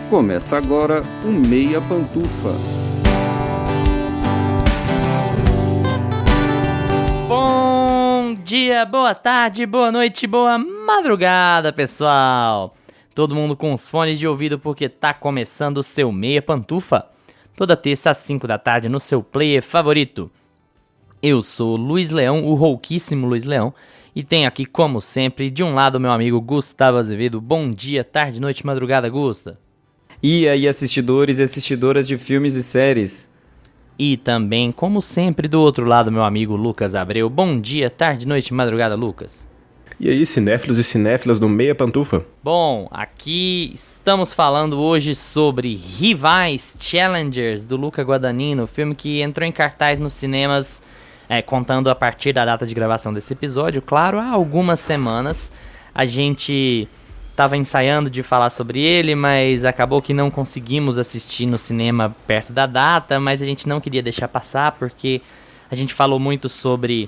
Começa agora o Meia Pantufa. Bom dia, boa tarde, boa noite, boa madrugada, pessoal! Todo mundo com os fones de ouvido porque tá começando o seu Meia Pantufa. Toda terça às 5 da tarde no seu player favorito. Eu sou o Luiz Leão, o rouquíssimo Luiz Leão. E tenho aqui, como sempre, de um lado meu amigo Gustavo Azevedo. Bom dia, tarde, noite, madrugada, Gusta. E aí, assistidores e assistidoras de filmes e séries. E também, como sempre, do outro lado meu amigo Lucas Abreu. Bom dia, tarde, noite, madrugada, Lucas. E aí, cinéfilos e cinéfilas do Meia Pantufa? Bom, aqui estamos falando hoje sobre Rivais Challengers, do Luca Guadagnino, filme que entrou em cartaz nos cinemas, contando a partir da data de gravação desse episódio, claro, há algumas semanas. A gente estava ensaiando de falar sobre ele, mas acabou que não conseguimos assistir no cinema perto da data, mas a gente não queria deixar passar, porque a gente falou muito sobre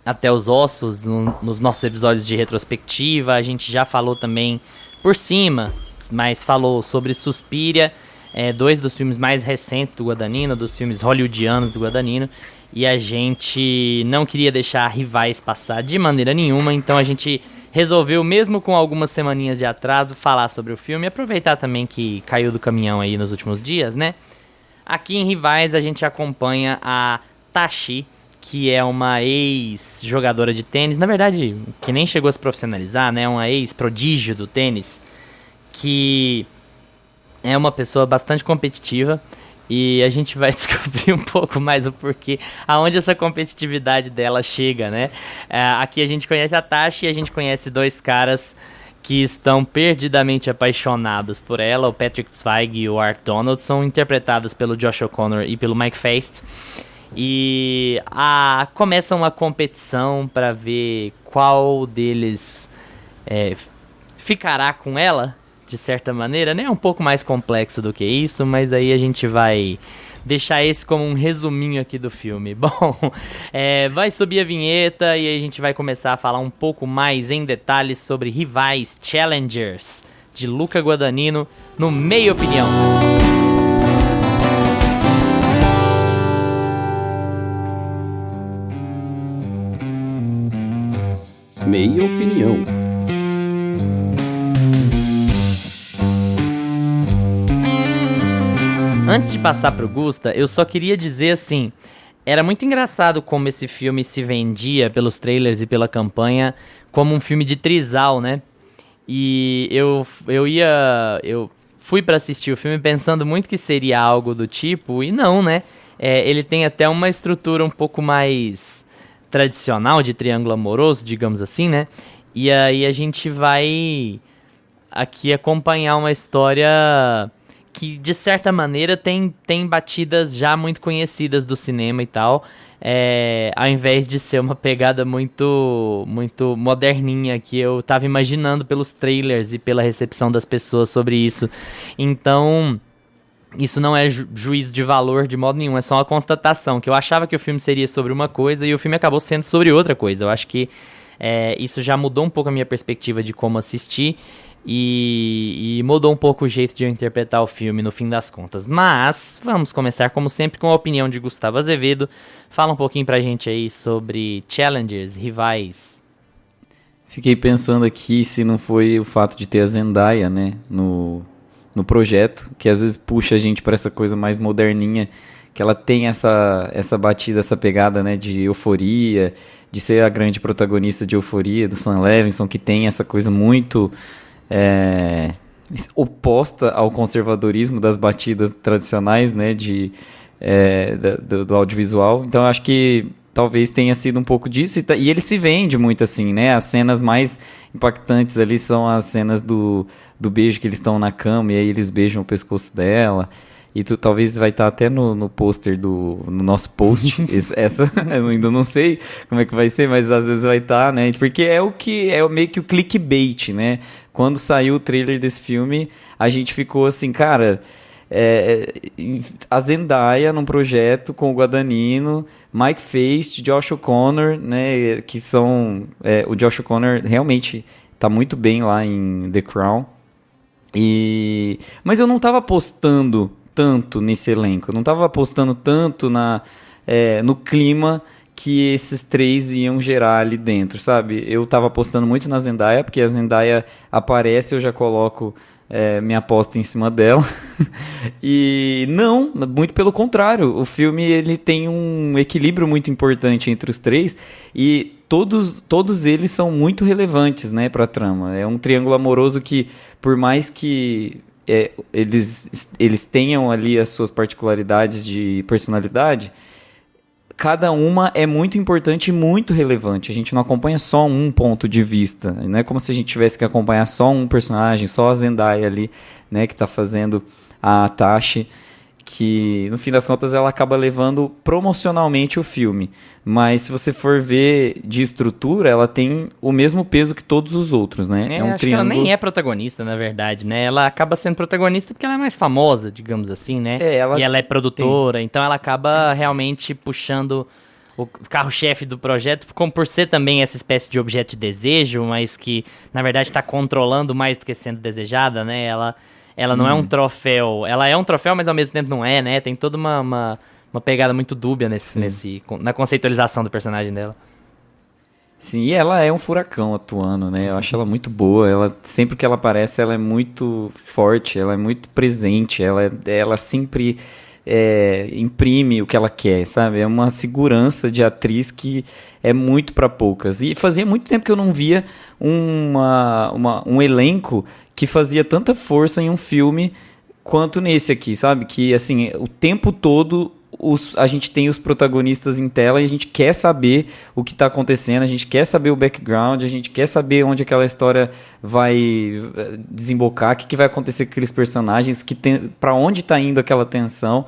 Até os Ossos nos nossos episódios de retrospectiva. A gente já falou também por cima, mas falou sobre Suspiria, dois dos filmes mais recentes do Guadagnino, dos filmes hollywoodianos do Guadagnino, e a gente não queria deixar Rivais passar de maneira nenhuma, então a gente resolveu, mesmo com algumas semaninhas de atraso, falar sobre o filme e aproveitar também que caiu do caminhão aí nos últimos dias, né? Aqui em Rivais a gente acompanha a Tashi, que é uma ex-jogadora de tênis, na verdade, que nem chegou a se profissionalizar, né? Uma ex-prodígio do tênis, que é uma pessoa bastante competitiva, e a gente vai descobrir um pouco mais o porquê, aonde essa competitividade dela chega, né? Aqui a gente conhece a Tashi e a gente conhece dois caras que estão perdidamente apaixonados por ela, o Patrick Zweig e o Art Donaldson, interpretados pelo Josh O'Connor e pelo Mike Faist. E começa uma competição para ver qual deles ficará com ela, de certa maneira, né? É um pouco mais complexo do que isso, mas aí a gente vai deixar esse como um resuminho aqui do filme. Bom, vai subir a vinheta e aí a gente vai começar a falar um pouco mais em detalhes sobre Rivais Challengers, de Luca Guadagnino, no Meia Opinião. Meia Opinião. Antes de passar pro Gusta, eu só queria dizer assim, era muito engraçado como esse filme se vendia pelos trailers e pela campanha como um filme de trisal, né? E eu fui pra assistir o filme pensando muito que seria algo do tipo, e não, né? Ele tem até uma estrutura um pouco mais tradicional de triângulo amoroso, digamos assim, né? E aí a gente vai aqui acompanhar uma história que, de certa maneira, tem batidas já muito conhecidas do cinema e tal, ao invés de ser uma pegada muito, muito moderninha que eu tava imaginando pelos trailers e pela recepção das pessoas sobre isso. Então, isso não é juízo de valor de modo nenhum, é só uma constatação, que eu achava que o filme seria sobre uma coisa e o filme acabou sendo sobre outra coisa. Eu acho que isso já mudou um pouco a minha perspectiva de como assistir e mudou um pouco o jeito de eu interpretar o filme no fim das contas. Mas vamos começar, como sempre, com a opinião de Gustavo Azevedo. Fala um pouquinho pra gente aí sobre Challengers, Rivais. Fiquei pensando aqui se não foi o fato de ter a Zendaya, né, no projeto, que às vezes puxa a gente para essa coisa mais moderninha, que ela tem essa batida, essa pegada, né, de euforia, de ser a grande protagonista de Euforia, do Sam Levinson, que tem essa coisa muito oposta ao conservadorismo das batidas tradicionais, né, do audiovisual. Então eu acho que talvez tenha sido um pouco disso, e ele se vende muito assim, né? As cenas mais impactantes ali são as cenas do beijo, que eles estão na cama e aí eles beijam o pescoço dela. E talvez vai estar até no pôster no nosso post. Essa eu ainda não sei como é que vai ser, mas às vezes vai estar, né? Porque é meio que o clickbait, né? Quando saiu o trailer desse filme, a gente ficou assim, cara, a Zendaya num projeto com o Guadagnino, Mike Faist, Josh O'Connor, né? Que são... o Josh O'Connor realmente tá muito bem lá em The Crown. Mas eu não tava apostando tanto nesse elenco, eu não tava apostando tanto no clima que esses três iam gerar ali dentro, sabe? Eu tava apostando muito na Zendaya, porque a Zendaya aparece, eu já coloco minha aposta em cima dela. E não, muito pelo contrário, o filme ele tem um equilíbrio muito importante entre os três e todos eles são muito relevantes, né, pra trama. É um triângulo amoroso que, por mais que eles tenham ali as suas particularidades de personalidade, cada uma é muito importante e muito relevante. A gente não acompanha só um ponto de vista. Não é como se a gente tivesse que acompanhar só um personagem, só a Zendaya ali, né, que tá fazendo a Tashi, que no fim das contas ela acaba levando promocionalmente o filme. Mas se você for ver de estrutura, ela tem o mesmo peso que todos os outros, né? Acho que ela nem é protagonista, na verdade, né? Ela acaba sendo protagonista porque ela é mais famosa, digamos assim, né? E ela é produtora, então ela acaba realmente puxando o carro-chefe do projeto, como por ser também essa espécie de objeto de desejo, mas que, na verdade, está controlando mais do que sendo desejada, né? Ela não é um troféu. Ela é um troféu, mas ao mesmo tempo não é, né? Tem toda uma pegada muito dúbia na conceitualização do personagem dela. Sim, e ela é um furacão atuando, né? Eu acho ela muito boa. Sempre que ela aparece, ela é muito forte, ela é muito presente. Ela sempre imprime o que ela quer, sabe? É uma segurança de atriz que é muito para poucas. E fazia muito tempo que eu não via um elenco que fazia tanta força em um filme quanto nesse aqui, sabe? Que, assim, o tempo todo a gente tem os protagonistas em tela e a gente quer saber o que está acontecendo, a gente quer saber o background, a gente quer saber onde aquela história vai desembocar, o que vai acontecer com aqueles personagens, para onde está indo aquela tensão.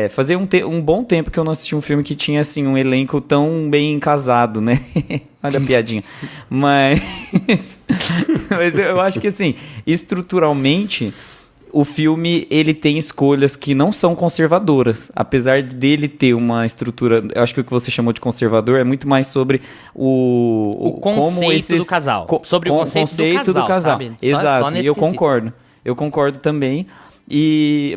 Fazia um bom tempo que eu não assisti um filme que tinha, assim, um elenco tão bem casado, né? Olha a piadinha. Mas eu acho que, assim, estruturalmente, o filme ele tem escolhas que não são conservadoras. Apesar dele ter uma estrutura... Eu acho que o que você chamou de conservador é muito mais sobre o conceito do casal. Sobre o conceito do casal, sabe? Exato, e eu concordo. Eu concordo também.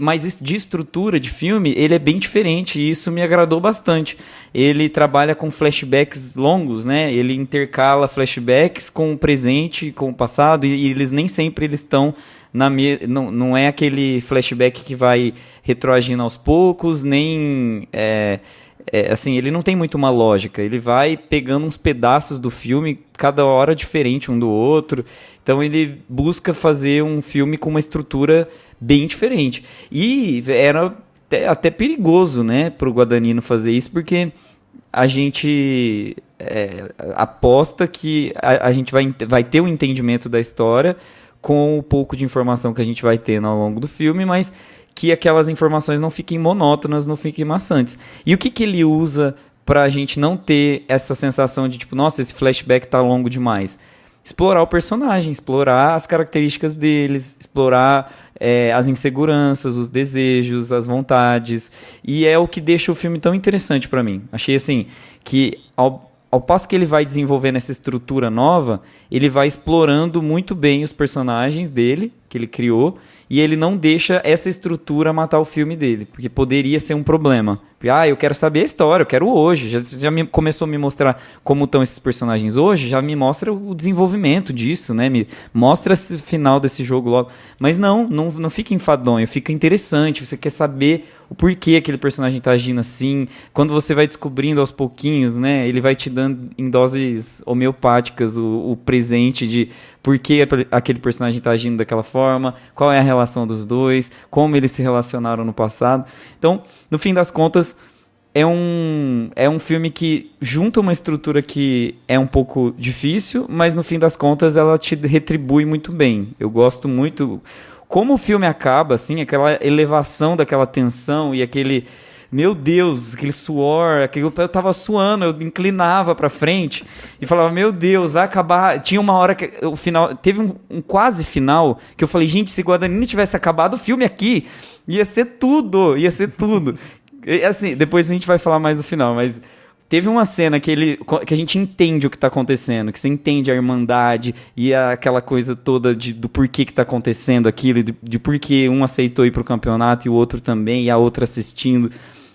Mas de estrutura de filme, ele é bem diferente e isso me agradou bastante. Ele trabalha com flashbacks longos, né? Ele intercala flashbacks com o presente, com o passado, e eles nem sempre eles estão não é aquele flashback que vai retroagindo aos poucos, nem... assim, ele não tem muito uma lógica. Ele vai pegando uns pedaços do filme, cada hora diferente um do outro. Então ele busca fazer um filme com uma estrutura bem diferente. E era até perigoso, né, pro Guadagnino fazer isso, porque a gente aposta que a gente vai ter um entendimento da história com o pouco de informação que a gente vai tendo ao longo do filme, mas que aquelas informações não fiquem monótonas, não fiquem maçantes. E o que ele usa pra gente não ter essa sensação de, tipo, nossa, esse flashback tá longo demais? Explorar o personagem, explorar as características deles, explorar as inseguranças, os desejos, as vontades. E é o que deixa o filme tão interessante pra mim. Achei, assim, que ao passo que ele vai desenvolvendo essa estrutura nova, ele vai explorando muito bem os personagens dele, que ele criou, e ele não deixa essa estrutura matar o filme dele, porque poderia ser um problema. Eu quero saber a história, eu quero hoje. Já começou a me mostrar como estão esses personagens hoje, já me mostra o desenvolvimento disso, né? Me mostra esse final desse jogo logo. Mas não fica enfadonho, fica interessante, você quer saber o porquê aquele personagem tá agindo assim. Quando você vai descobrindo aos pouquinhos, né? Ele vai te dando em doses homeopáticas o presente de por que aquele personagem tá agindo daquela forma, qual é a relação dos dois, como eles se relacionaram no passado. Então, no fim das contas, é um filme que junta uma estrutura que é um pouco difícil, mas no fim das contas ela te retribui muito bem. Eu gosto muito como o filme acaba, assim, aquela elevação daquela tensão e aquele... Meu Deus, aquele suor, eu tava suando, eu inclinava pra frente e falava, meu Deus, vai acabar. Tinha uma hora que o final, teve um quase final, que eu falei, gente, se Guadagnino tivesse acabado o filme aqui, ia ser tudo. E, assim, depois a gente vai falar mais do final, mas Teve uma cena que a gente entende o que tá acontecendo, que você entende a irmandade e aquela coisa toda do porquê que tá acontecendo aquilo, de porquê um aceitou ir pro campeonato e o outro também, e a outra assistindo.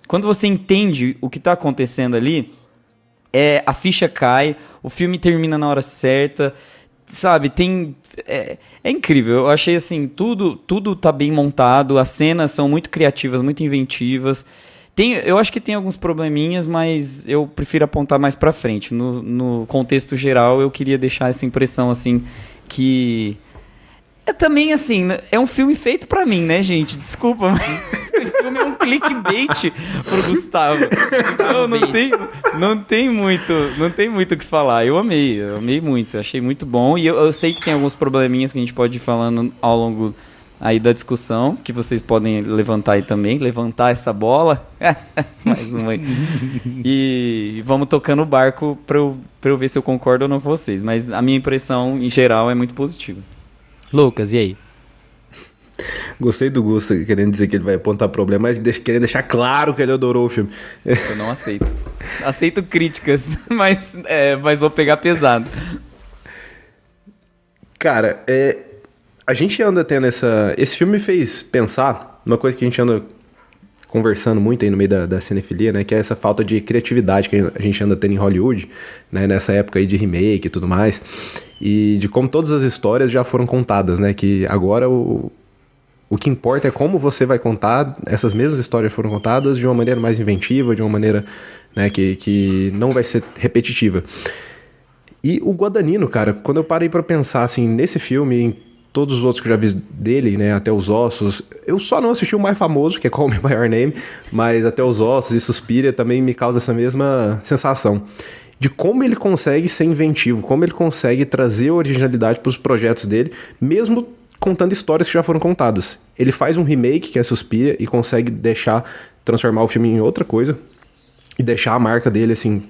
Quando você entende o que tá acontecendo ali, a ficha cai, o filme termina na hora certa, sabe, é incrível. Eu achei assim, tudo tá bem montado, as cenas são muito criativas, muito inventivas. Eu acho que tem alguns probleminhas, mas eu prefiro apontar mais pra frente. No contexto geral, eu queria deixar essa impressão, assim, que... também, assim, é um filme feito pra mim, né, gente? Desculpa, mas esse filme é um clickbait pro Gustavo. Então, não tem muito o que falar. Eu amei muito, achei muito bom. E eu sei que tem alguns probleminhas que a gente pode ir falando ao longo aí da discussão, que vocês podem levantar aí também, levantar essa bola. Mais uma aí. E vamos tocando o barco pra eu ver se eu concordo ou não com vocês. Mas a minha impressão, em geral, é muito positiva. Lucas, e aí? Gostei do Gusta querendo dizer que ele vai apontar problema, mas querendo deixar claro que ele adorou o filme. Eu não aceito. Aceito críticas, mas vou pegar pesado. Cara, a gente anda tendo esse filme me fez pensar numa coisa que a gente anda conversando muito aí no meio da cinefilia, né? Que é essa falta de criatividade que a gente anda tendo em Hollywood, né? Nessa época aí de remake e tudo mais. E de como todas as histórias já foram contadas, né? Que agora o que importa é como você vai contar. Essas mesmas histórias foram contadas de uma maneira mais inventiva, de uma maneira, né, que não vai ser repetitiva. E o Guadagnino, cara, quando eu parei pra pensar assim, nesse filme, em todos os outros que eu já vi dele, né, Até os Ossos, eu só não assisti o mais famoso, que é Call Me By Your Name, mas Até os Ossos e Suspiria também me causa essa mesma sensação de como ele consegue ser inventivo, como ele consegue trazer originalidade para os projetos dele, mesmo contando histórias que já foram contadas. Ele faz um remake, que é Suspiria, e consegue transformar o filme em outra coisa, e deixar a marca dele, assim,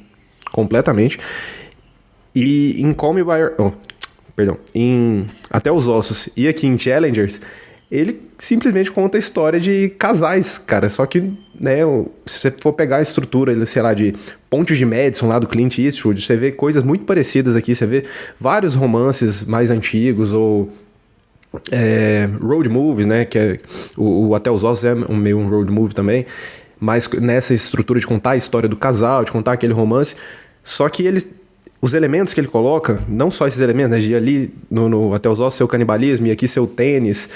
completamente. E em Call Me By Your... em Até os Ossos e aqui em Challengers, ele simplesmente conta a história de casais, cara. Só que, né, se você for pegar a estrutura, sei lá, de Pontes de Madison, lá do Clint Eastwood, você vê coisas muito parecidas aqui. Você vê vários romances mais antigos, ou road movies, né, que é o Até os Ossos é meio um road movie também, mas nessa estrutura de contar a história do casal, de contar aquele romance. Só que os elementos que ele coloca, não só esses elementos, né, de ali no Até os Ossos ser o canibalismo e aqui ser o tênis,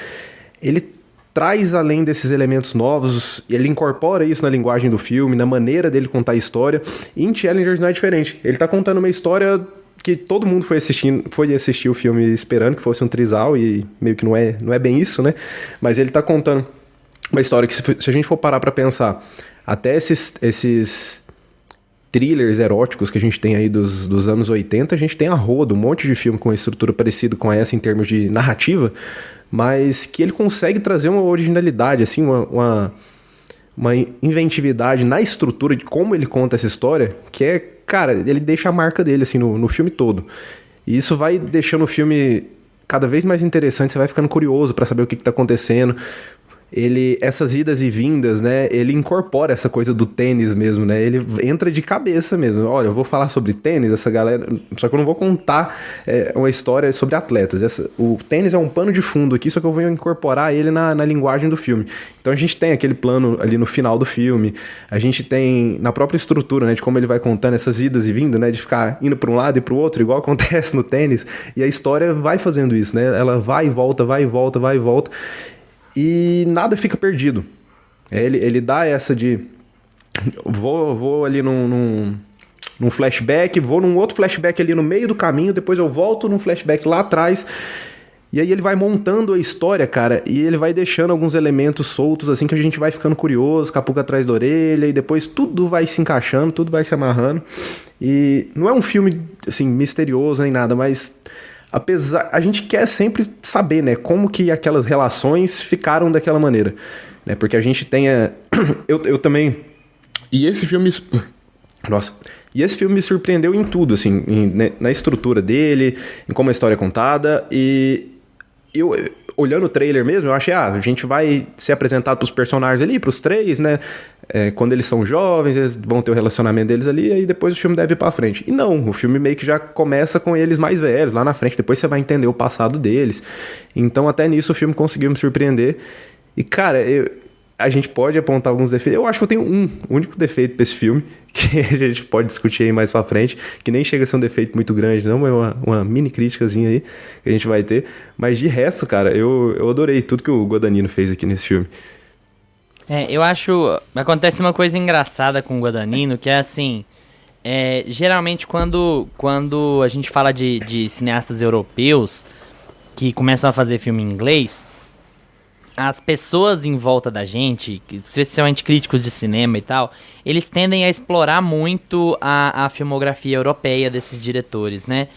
ele traz além desses elementos novos, ele incorpora isso na linguagem do filme, na maneira dele contar a história, e em Challengers não é diferente. Ele tá contando uma história que todo mundo foi assistir o filme esperando que fosse um trisal, e meio que não é bem isso, né? Mas ele tá contando uma história que, se a gente for parar pra pensar, até esses thrillers eróticos que a gente tem aí dos anos 80, a gente tem a rodo, um monte de filme com uma estrutura parecida com essa em termos de narrativa, mas que ele consegue trazer uma originalidade, assim, uma inventividade na estrutura de como ele conta essa história, que é, cara, ele deixa a marca dele, assim, no filme todo. E isso vai deixando o filme cada vez mais interessante, você vai ficando curioso pra saber o que tá acontecendo. Essas idas e vindas, né, ele incorpora essa coisa do tênis mesmo, né, ele entra de cabeça mesmo. Olha, eu vou falar sobre tênis, essa galera, só que eu não vou contar uma história sobre atletas. O tênis é um pano de fundo aqui, só que eu vou incorporar ele na linguagem do filme. Então a gente tem aquele plano ali no final do filme, a gente tem na própria estrutura, né, de como ele vai contando essas idas e vindas, né, de ficar indo para um lado e para o outro, igual acontece no tênis, e a história vai fazendo isso, né, ela vai e volta, vai e volta, vai e volta, e nada fica perdido. Ele dá essa de vou ali num flashback, vou num outro flashback ali no meio do caminho, depois eu volto num flashback lá atrás, e aí ele vai montando a história, cara, e ele vai deixando alguns elementos soltos, assim, que a gente vai ficando curioso, com a pulga atrás da orelha, e depois tudo vai se encaixando, tudo vai se amarrando. E não é um filme, assim, misterioso nem nada, mas a gente quer sempre saber, né, como que aquelas relações ficaram daquela maneira, né, porque a gente tem eu também, e esse filme me surpreendeu em tudo, assim, na estrutura dele, em como a história é contada, e olhando o trailer mesmo, eu achei, a gente vai ser apresentado pros personagens ali, pros três, né? Quando eles são jovens, eles vão ter o relacionamento deles ali, e aí depois o filme deve ir pra frente. E não, o filme meio que já começa com eles mais velhos, lá na frente, depois você vai entender o passado deles. Então até nisso o filme conseguiu me surpreender. E cara, a gente pode apontar alguns defeitos. Eu acho que eu tenho um único defeito pra esse filme, que a gente pode discutir aí mais pra frente, que nem chega a ser um defeito muito grande, não, é uma mini críticazinha aí que a gente vai ter. Mas de resto, cara, eu adorei tudo que o Guadagnino fez aqui nesse filme. Eu acho... Acontece uma coisa engraçada com o Guadagnino, que é assim... geralmente quando a gente fala de cineastas europeus que começam a fazer filme em inglês, as pessoas em volta da gente, especialmente críticos de cinema e tal, eles tendem a explorar muito a filmografia europeia desses diretores, né?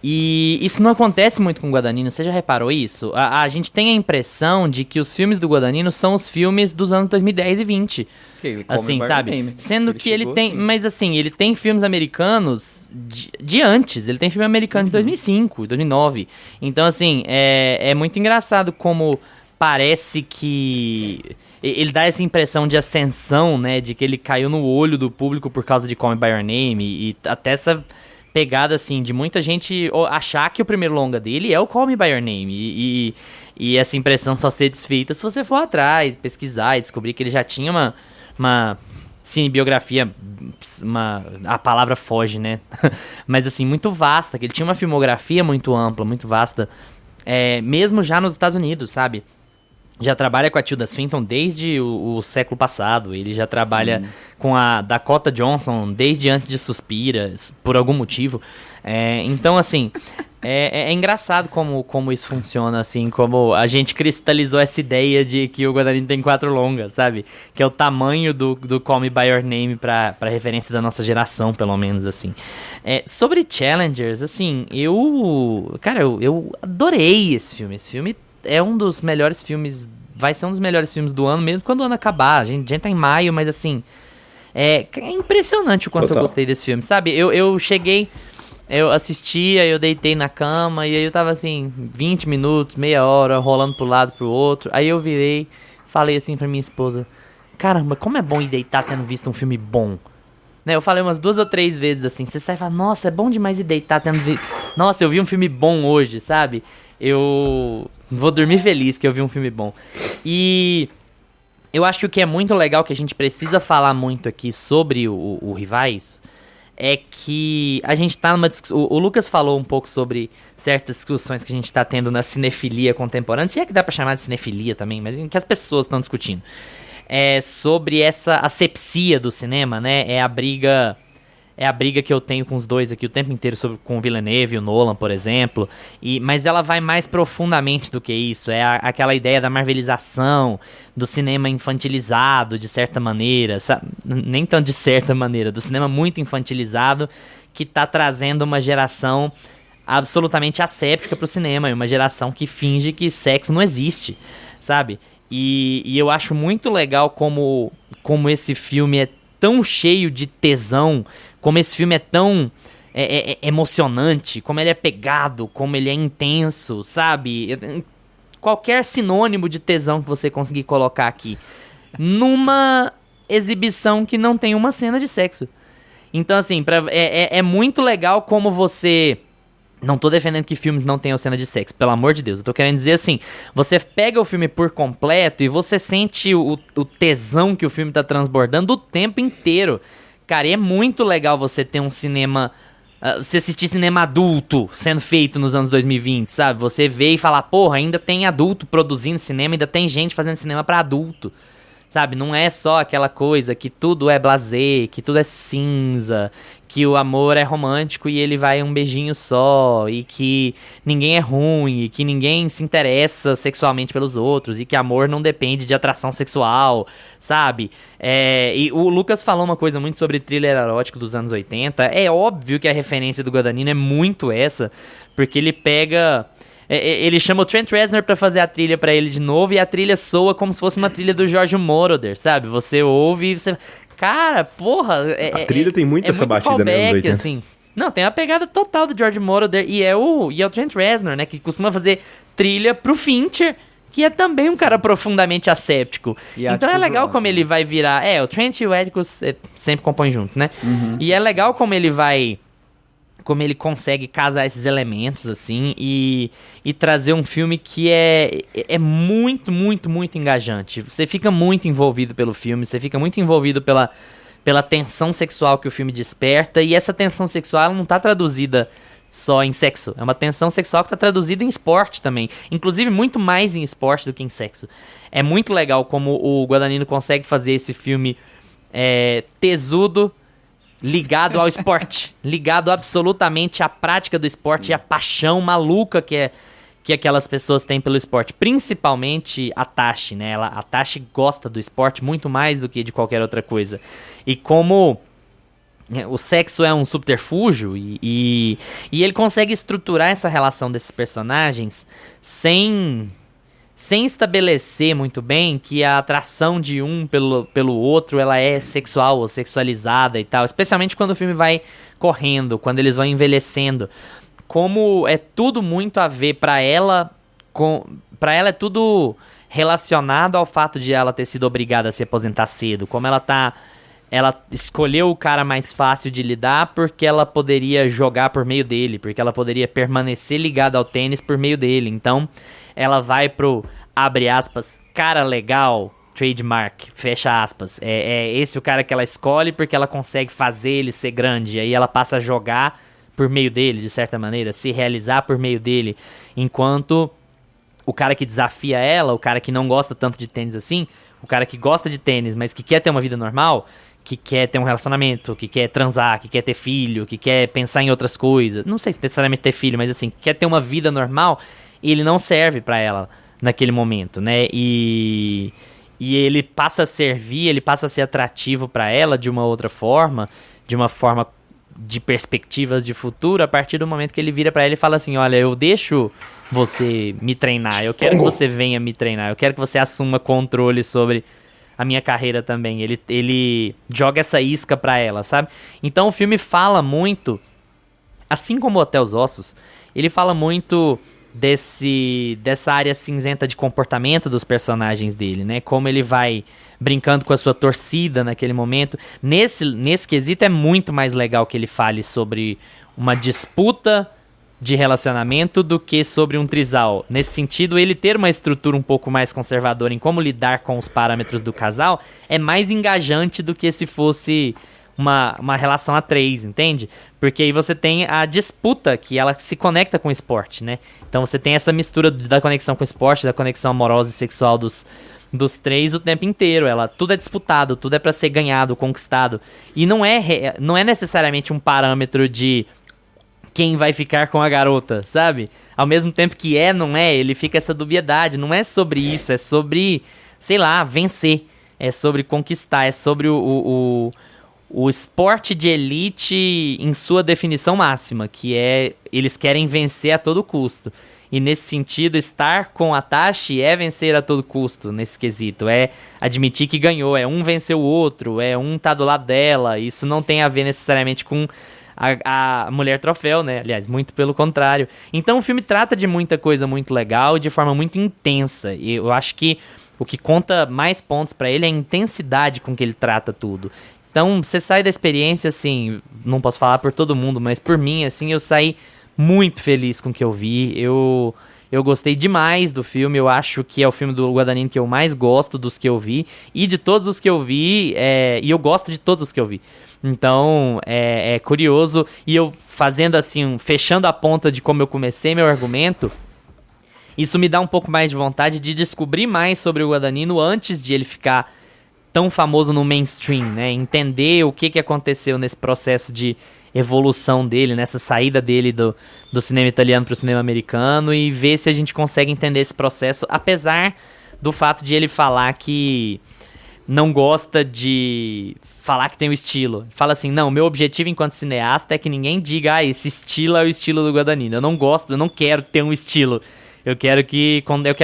E isso não acontece muito com o Guadagnino, você já reparou isso? A gente tem a impressão de que os filmes do Guadagnino são os filmes dos anos 2010 e 20. Assim, sabe? Sendo que ele tem... Assim. Mas assim, ele tem filmes americanos de antes. Ele tem filme americano de 2005, 2009. Então assim, é muito engraçado como parece que... Ele dá essa impressão de ascensão, né? De que ele caiu no olho do público por causa de Call Me By Your Name. E até essa pegada, assim, de muita gente achar que o primeiro longa dele é o Call Me By Your Name. E essa impressão só ser desfeita se você for atrás, pesquisar e descobrir que ele já tinha uma cinebiografia, a palavra foge, né? Mas assim, muito vasta, que ele tinha uma filmografia muito ampla, muito vasta, mesmo já nos Estados Unidos, sabe? Já trabalha com a Tilda Swinton desde o século passado. Ele já trabalha com a Dakota Johnson desde antes de Suspira, por algum motivo. Então, assim, é engraçado como isso funciona, assim, como a gente cristalizou essa ideia de que o Guadagnino tem 4 longas, sabe? Que é o tamanho do Call Me By Your Name pra referência da nossa geração, pelo menos, assim. Sobre Challengers, assim, eu adorei esse filme. Esse filme é um dos melhores filmes, vai ser um dos melhores filmes do ano, mesmo quando o ano acabar. A gente tá em maio, mas assim, é impressionante o quanto eu gostei desse filme, sabe? Eu cheguei, eu assistia, eu deitei na cama, e aí eu tava assim, 20 minutos, meia hora, rolando pro lado, pro outro. Aí eu virei, falei assim pra minha esposa, caramba, como é bom ir deitar tendo visto um filme bom. Né, eu falei umas 2 ou 3 vezes assim, você sai e fala, nossa, é bom demais ir deitar tendo visto... Nossa, eu vi um filme bom hoje, sabe? Eu vou dormir feliz que eu vi um filme bom. E eu acho que o que é muito legal, que a gente precisa falar muito aqui sobre o Rivais, é que a gente tá numa discussão... O Lucas falou um pouco sobre certas discussões que a gente tá tendo na cinefilia contemporânea, se é que dá pra chamar de cinefilia também, mas em que as pessoas estão discutindo. Sobre essa asepsia do cinema, né? É a briga que eu tenho com os dois aqui o tempo inteiro, com o Villeneuve e o Nolan, por exemplo. Mas ela vai mais profundamente do que isso. É aquela ideia da marvelização, do cinema infantilizado, de certa maneira. Nem tanto de certa maneira, do cinema muito infantilizado, que tá trazendo uma geração absolutamente asséptica pro cinema. E uma geração que finge que sexo não existe, sabe? E eu acho muito legal como esse filme é tão cheio de tesão, como esse filme é tão emocionante, como ele é pegado, como ele é intenso, sabe? Qualquer sinônimo de tesão que você conseguir colocar aqui, numa exibição que não tem uma cena de sexo. Então, assim, é muito legal como você... Não tô defendendo que filmes não tenham cena de sexo, pelo amor de Deus. Eu tô querendo dizer assim, você pega o filme por completo e você sente o tesão que o filme tá transbordando o tempo inteiro. Cara, e é muito legal você ter um cinema... você assistir cinema adulto sendo feito nos anos 2020, sabe? Você vê e fala, porra, ainda tem adulto produzindo cinema, ainda tem gente fazendo cinema pra adulto. Sabe, não é só aquela coisa que tudo é blasé, que tudo é cinza, que o amor é romântico e ele vai um beijinho só, e que ninguém é ruim, e que ninguém se interessa sexualmente pelos outros, e que amor não depende de atração sexual, sabe? E o Lucas falou uma coisa muito sobre thriller erótico dos anos 80. É óbvio que a referência do Guadagnino é muito essa, porque ele pega... Ele chama o Trent Reznor pra fazer a trilha pra ele de novo, e a trilha soa como se fosse uma trilha do Giorgio Moroder, sabe? Você ouve e você... Cara, porra... A trilha tem muito essa batida, né, nos 80. Assim. Não, tem a pegada total do George Moroder e é o Trent Reznor, né? Que costuma fazer trilha pro Fincher, que é também um cara profundamente asséptico. E então é Atticus legal Ross, como né? ele vai virar... o Trent e o Atticus sempre compõem juntos, né? E é legal como ele vai... Como ele consegue casar esses elementos, assim, e trazer um filme que é muito, muito, muito engajante. Você fica muito envolvido pelo filme, você fica muito envolvido pela tensão sexual que o filme desperta, e essa tensão sexual ela não tá traduzida só em sexo. É uma tensão sexual que tá traduzida em esporte também. Inclusive, muito mais em esporte do que em sexo. É muito legal como o Guadagnino consegue fazer esse filme tesudo, ligado ao esporte. Ligado absolutamente à prática do esporte e à paixão maluca que aquelas pessoas têm pelo esporte. Principalmente a Tashi, né? A Tashi gosta do esporte muito mais do que de qualquer outra coisa. E como o sexo é um subterfúgio e ele consegue estruturar essa relação desses personagens sem estabelecer muito bem que a atração de um pelo outro ela é sexual ou sexualizada e tal. Especialmente quando o filme vai correndo, quando eles vão envelhecendo. Como é tudo muito a ver pra ela é tudo relacionado ao fato de ela ter sido obrigada a se aposentar cedo. Como ela escolheu o cara mais fácil de lidar porque ela poderia jogar por meio dele, porque ela poderia permanecer ligada ao tênis por meio dele. Então, ela vai pro, abre aspas, cara legal, trademark, fecha aspas. É esse o cara que ela escolhe porque ela consegue fazer ele ser grande. Aí ela passa a jogar por meio dele, de certa maneira, se realizar por meio dele. Enquanto o cara que desafia ela, o cara que não gosta tanto de tênis assim, o cara que gosta de tênis, mas que quer ter uma vida normal, que quer ter um relacionamento, que quer transar, que quer ter filho, que quer pensar em outras coisas, não sei se necessariamente ter filho, mas assim, que quer ter uma vida normal, ele não serve pra ela naquele momento, né? E ele passa a servir, ele passa a ser atrativo pra ela de uma outra forma, de uma forma de perspectivas de futuro, a partir do momento que ele vira pra ela e fala assim, olha, eu deixo você me treinar, eu quero que você venha me treinar, eu quero que você assuma controle sobre a minha carreira também. Ele joga essa isca pra ela, sabe? Então o filme fala muito, assim como Até os Ossos, ele fala muito dessa área cinzenta de comportamento dos personagens dele, né? Como ele vai brincando com a sua torcida naquele momento. Nesse quesito é muito mais legal que ele fale sobre uma disputa de relacionamento do que sobre um trisal. Nesse sentido, ele ter uma estrutura um pouco mais conservadora em como lidar com os parâmetros do casal é mais engajante do que se fosse uma relação a três, entende? Porque aí você tem a disputa que ela se conecta com o esporte, né? Então você tem essa mistura da conexão com o esporte, da conexão amorosa e sexual dos três o tempo inteiro. Tudo é disputado, tudo é pra ser ganhado, conquistado. E não é necessariamente um parâmetro de quem vai ficar com a garota, sabe? Ao mesmo tempo que não é, ele fica essa dubiedade. Não é sobre isso, é sobre, sei lá, vencer. É sobre conquistar, é sobre o esporte de elite em sua definição máxima, que é eles querem vencer a todo custo. E nesse sentido, estar com a Tashi é vencer a todo custo, nesse quesito. É admitir que ganhou, é um vencer o outro, é um tá do lado dela. Isso não tem a ver necessariamente com a mulher troféu, né? Aliás, muito pelo contrário. Então o filme trata de muita coisa muito legal, de forma muito intensa. E eu acho que o que conta mais pontos pra ele é a intensidade com que ele trata tudo. Então, você sai da experiência, assim, não posso falar por todo mundo, mas por mim, assim, eu saí muito feliz com o que eu vi. Eu gostei demais do filme, eu acho que é o filme do Guadagnino que eu mais gosto dos que eu vi. E de todos os que eu vi, e eu gosto de todos os que eu vi. Então, é curioso. E eu fazendo assim, fechando a ponta de como eu comecei meu argumento, isso me dá um pouco mais de vontade de descobrir mais sobre o Guadagnino antes de ele ficar tão famoso no mainstream, né? Entender o que aconteceu nesse processo de evolução dele, nessa saída dele do cinema italiano para o cinema americano e ver se a gente consegue entender esse processo, apesar do fato de ele falar que não gosta de falar que tem o estilo. Fala assim, não, meu objetivo enquanto cineasta é que ninguém diga, esse estilo é o estilo do Guadagnino. Eu não gosto, eu não quero ter um estilo. Eu quero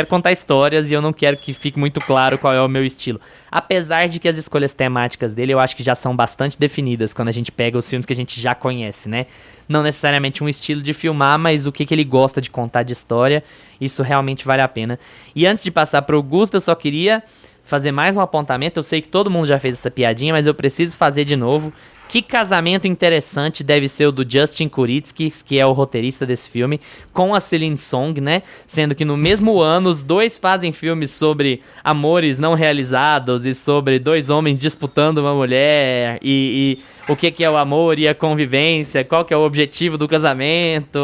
contar histórias e eu não quero que fique muito claro qual é o meu estilo. Apesar de que as escolhas temáticas dele eu acho que já são bastante definidas quando a gente pega os filmes que a gente já conhece, né? Não necessariamente um estilo de filmar, mas o que ele gosta de contar de história, isso realmente vale a pena. E antes de passar pro Augusto, eu só queria fazer mais um apontamento. Eu sei que todo mundo já fez essa piadinha, mas eu preciso fazer de novo. Que casamento interessante deve ser o do Justin Kuritsky, que é o roteirista desse filme, com a Celine Song, né? Sendo que no mesmo ano os dois fazem filmes sobre amores não realizados e sobre dois homens disputando uma mulher e o que é o amor e a convivência, qual que é o objetivo do casamento.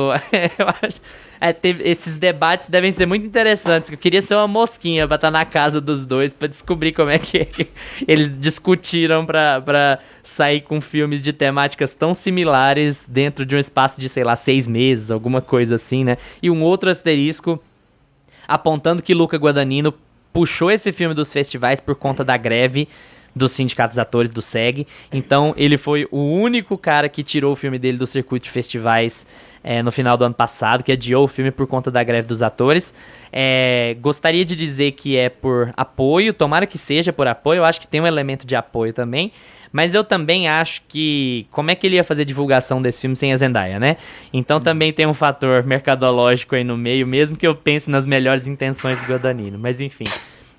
Eu acho... esses debates devem ser muito interessantes. Eu queria ser uma mosquinha pra estar na casa dos dois, pra descobrir como é que eles discutiram pra sair com filmes de temáticas tão similares dentro de um espaço de, sei lá, 6 meses, alguma coisa assim, né? E um outro asterisco apontando que Luca Guadagnino puxou esse filme dos festivais por conta da greve dos sindicatos atores do SEG. Então ele foi o único cara que tirou o filme dele do circuito de festivais no final do ano passado, que adiou o filme por conta da greve dos atores. Gostaria de dizer que é por apoio, tomara que seja por apoio, eu acho que tem um elemento de apoio também, mas eu também acho que como é que ele ia fazer divulgação desse filme sem a Zendaya, né? Então também tem um fator mercadológico aí no meio, mesmo que eu pense nas melhores intenções do Guadagnino, mas enfim.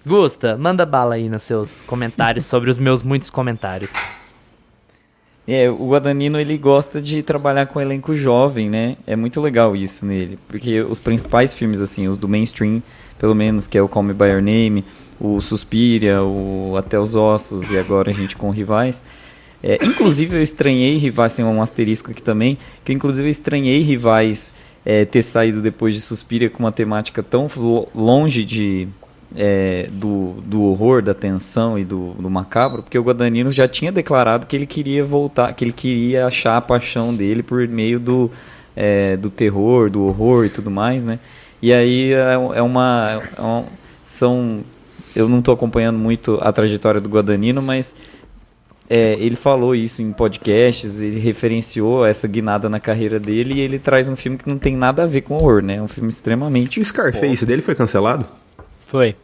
Gusta, manda bala aí nos seus comentários sobre os meus muitos comentários. O Guadagnino, ele gosta de trabalhar com elenco jovem, né? É muito legal isso nele, porque os principais filmes, assim, os do mainstream, pelo menos, que é o Call Me By Your Name, o Suspiria, o Até os Ossos e agora a gente com Rivais. Inclusive eu estranhei Rivais, tem um asterisco aqui também, que inclusive eu estranhei Rivais ter saído depois de Suspiria com uma temática tão longe do horror, da tensão e do macabro, porque o Guadagnino já tinha declarado que ele queria voltar, que ele queria achar a paixão dele por meio do terror, do horror e tudo mais, né? E aí eu não estou acompanhando muito a trajetória do Guadagnino, mas ele falou isso em podcasts, ele referenciou essa guinada na carreira dele e ele traz um filme que não tem nada a ver com horror, né? É um filme extremamente... O Scarface dele foi cancelado? Foi.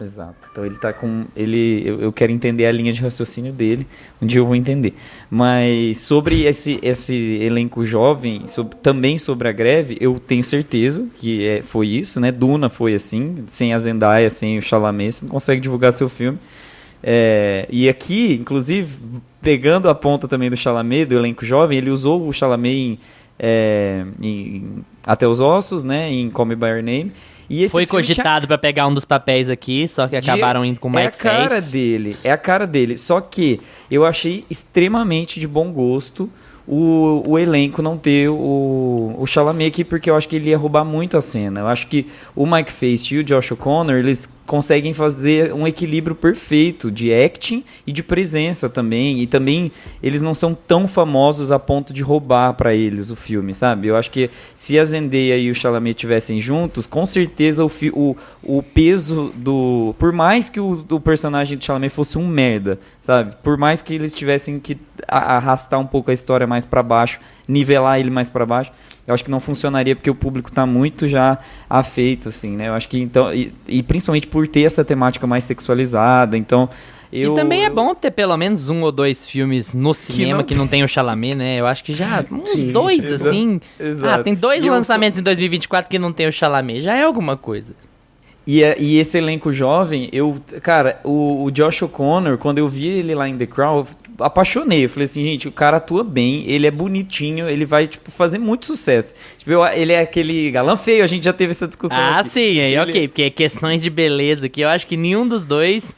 Exato. Então ele tá com... Eu quero entender a linha de raciocínio dele. Um dia eu vou entender. Mas sobre esse elenco jovem, também sobre a greve, eu tenho certeza que foi isso, né? Duna foi assim. Sem a Zendaya, sem o Chalamet, você não consegue divulgar seu filme. E aqui, inclusive, pegando a ponta também do Chalamet, do elenco jovem, ele usou o Chalamet em Até os Ossos, né? Em Call Me By Your Name. E esse foi cogitado pra pegar um dos papéis aqui, só que acabaram indo com o Mike Face. É a cara dele. Só que eu achei extremamente de bom gosto o elenco não ter o Chalamet aqui, porque eu acho que ele ia roubar muito a cena. Eu acho que o Mike Face e o Josh O'Connor, eles conseguem fazer um equilíbrio perfeito de acting e de presença também. E também eles não são tão famosos a ponto de roubar pra eles o filme, sabe? Eu acho que se a Zendaya e o Chalamet estivessem juntos, com certeza o peso do... Por mais que o personagem do Chalamet fosse um merda, sabe? Por mais que eles tivessem que arrastar um pouco a história mais pra baixo, nivelar ele mais pra baixo, eu acho que não funcionaria porque o público tá muito já afeito, assim, né? Eu acho que então... E principalmente por ter essa temática mais sexualizada, então... E também é bom ter pelo menos 1 ou 2 filmes no cinema que não tem o Chalamet, né? Eu acho que já uns 2, assim... Exato. Tem 2 lançamentos em 2024 que não tem o Chalamet, já é alguma coisa. E esse elenco jovem, cara, o Josh O'Connor, quando eu vi ele lá em The Crown, eu apaixonei. Eu falei assim, gente, o cara atua bem, ele é bonitinho, ele vai, tipo, fazer muito sucesso. Tipo, ele é aquele galã feio, a gente já teve essa discussão aqui. Sim, ok, porque questões de beleza aqui, eu acho que nenhum dos dois...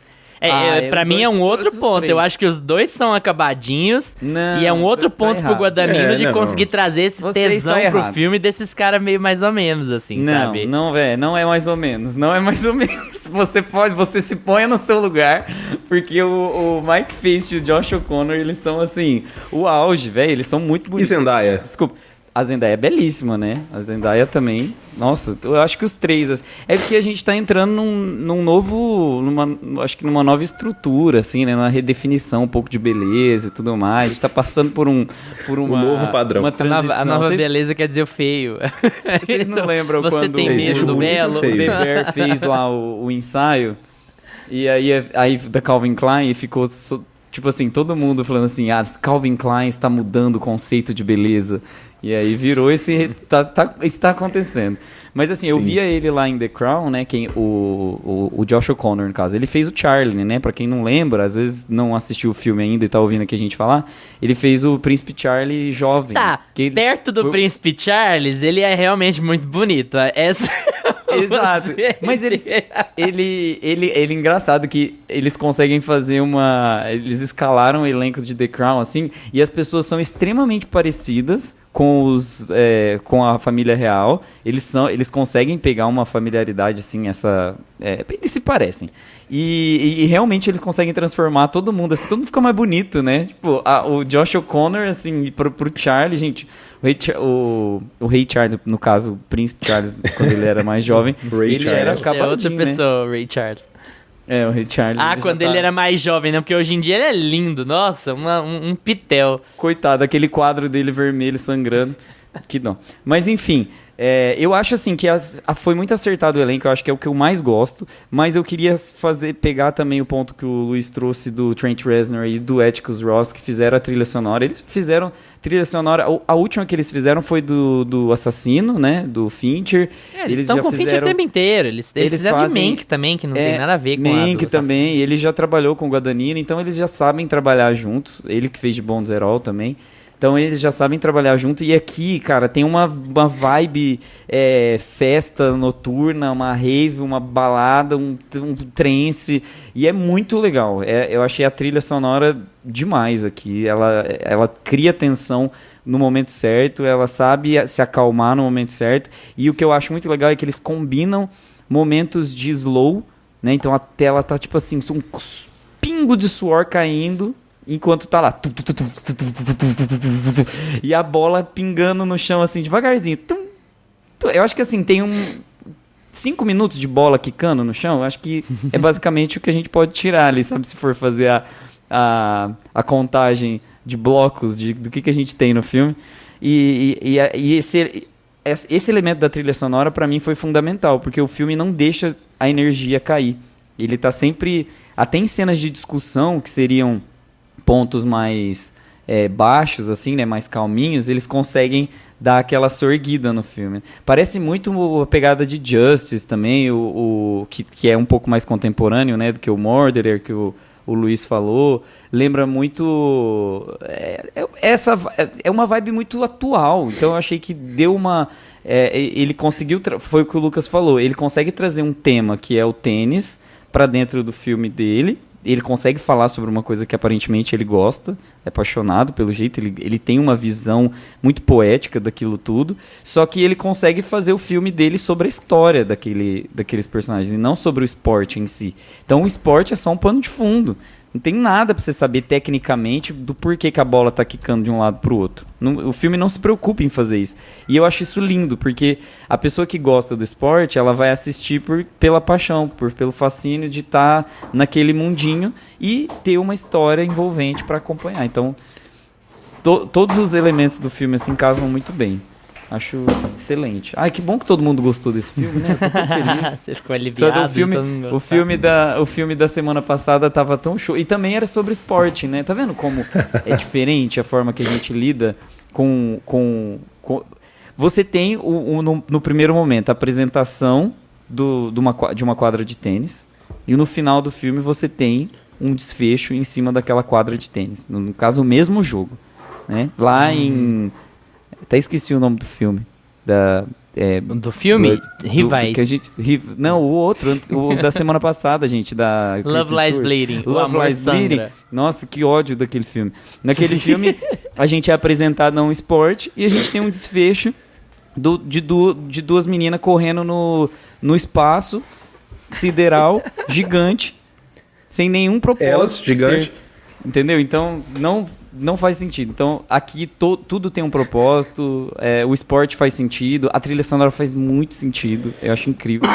pra mim é um outro ponto. Eu acho que os dois são acabadinhos. Não, e é um outro ponto pro Guadagnino de conseguir trazer esse tesão pro filme desses caras meio mais ou menos, assim, sabe? Não, velho, não é mais ou menos. Não é mais ou menos. Você se põe no seu lugar, porque o Mike Face e o Josh O'Connor, eles são, assim, o auge, velho. Eles são muito bonitos. E Zendaya? Desculpa. A Zendaya é belíssima, né? A Zendaya também. Nossa, eu acho que os três. É porque a gente tá entrando num novo. Acho que numa nova estrutura, assim, né? Numa redefinição um pouco de beleza e tudo mais. A gente tá passando por uma. Um novo padrão. Uma transição. A nova beleza quer dizer o feio. Vocês não lembram Você quando tem medo do belo? O The Bear fez lá o ensaio? E aí da Calvin Klein e ficou. Tipo assim, todo mundo falando assim, Calvin Klein está mudando o conceito de beleza. E aí virou esse... está acontecendo. Mas assim, eu via ele lá em The Crown, né? O Josh O'Connor, no caso. Ele fez o Charlie, né? Pra quem não lembra, às vezes não assistiu o filme ainda e tá ouvindo aqui a gente falar. Ele fez o Príncipe Charlie jovem. Tá, perto do Príncipe Charles, ele é realmente muito bonito. Exato. Mas ele é engraçado que eles conseguem fazer eles escalaram o elenco de The Crown, assim, e as pessoas são extremamente parecidas com a família real. Eles conseguem pegar uma familiaridade, assim, eles se parecem. E realmente eles conseguem transformar todo mundo, assim, todo mundo fica mais bonito, né? Tipo, o Josh O'Connor, assim, pro Charlie, gente, o Rei Charles, no caso, o Príncipe Charles, quando ele era mais jovem, ele era acabadinho, outra pessoa, o Ray Charles. O Rei Charles. Quando ele era mais jovem, né? Porque hoje em dia ele é lindo, nossa, um pitel. Coitado, aquele quadro dele vermelho sangrando, que dó. Mas enfim... eu acho assim que foi muito acertado o elenco, eu acho que é o que eu mais gosto, mas eu queria pegar também o ponto que o Luiz trouxe do Trent Reznor e do Atticus Ross, que fizeram a trilha sonora. Eles fizeram trilha sonora, a última que eles fizeram foi do Assassino, né, do Fincher. Eles estão com o Fincher o tempo inteiro, eles fizeram de Mank também, que não tem nada a ver com Mank também, ele já trabalhou com o Guadagnino, então eles já sabem trabalhar juntos, ele que fez de Bom Zerol também. Então eles já sabem trabalhar junto. E aqui, cara, tem uma vibe festa noturna, uma rave, uma balada, um trance. E é muito legal. Eu achei a trilha sonora demais aqui. Ela cria tensão no momento certo, ela sabe se acalmar no momento certo. E o que eu acho muito legal é que eles combinam momentos de slow, né? Então a tela tá tipo assim, um pingo de suor caindo, enquanto tá lá. E a bola pingando no chão, assim, devagarzinho. Eu acho que, assim, tem 5 minutos de bola quicando no chão. Eu acho que é basicamente o que a gente pode tirar ali, sabe? Se for fazer a contagem de blocos do que a gente tem no filme. E esse elemento da trilha sonora, pra mim, foi fundamental. Porque o filme não deixa a energia cair. Ele tá sempre... Até em cenas de discussão, que seriam pontos mais baixos, assim, né, mais calminhos, eles conseguem dar aquela sorguida no filme. Parece muito a pegada de Justice também, que é um pouco mais contemporâneo, né, do que o Murderer, que o Luiz falou. Lembra muito... É uma vibe muito atual, então eu achei que deu uma... ele conseguiu... Foi o que o Lucas falou, ele consegue trazer um tema que é o tênis para dentro do filme dele. Ele consegue falar sobre uma coisa que aparentemente ele gosta, é apaixonado pelo jeito, ele tem uma visão muito poética daquilo tudo, só que ele consegue fazer o filme dele sobre a história daqueles personagens, e não sobre o esporte em si. Então o esporte é só um pano de fundo. Não tem nada pra você saber tecnicamente do porquê que a bola tá quicando de um lado pro outro. O filme não se preocupa em fazer isso. E eu acho isso lindo, porque a pessoa que gosta do esporte, ela vai assistir pela paixão, pelo fascínio de estar naquele mundinho e ter uma história envolvente pra acompanhar. Então, todos os elementos do filme assim casam muito bem. Acho excelente. Ai, que bom que todo mundo gostou desse filme, né? Eu tô tão feliz. Você ficou aliviado. O filme da semana passada tava tão show. E também era sobre esporte, né? Tá vendo como é diferente a forma que a gente lida com... Você tem, no primeiro momento, a apresentação de uma quadra de tênis. E no final do filme você tem um desfecho em cima daquela quadra de tênis. No caso, o mesmo jogo, né? Lá em... Até esqueci o nome do filme. Do filme? Rivais. Não, o outro, o da semana passada, gente. Love Lies Bleeding. Love Lies Bleeding. Nossa, que ódio daquele filme. Naquele filme, a gente é apresentado a um esporte e a gente tem um desfecho de duas meninas correndo no espaço sideral, gigante, sem nenhum propósito. Elas, gigante. Entendeu? Então, não... não faz sentido. Então, aqui tudo tem um propósito, o esporte faz sentido, a trilha sonora faz muito sentido, eu acho incrível.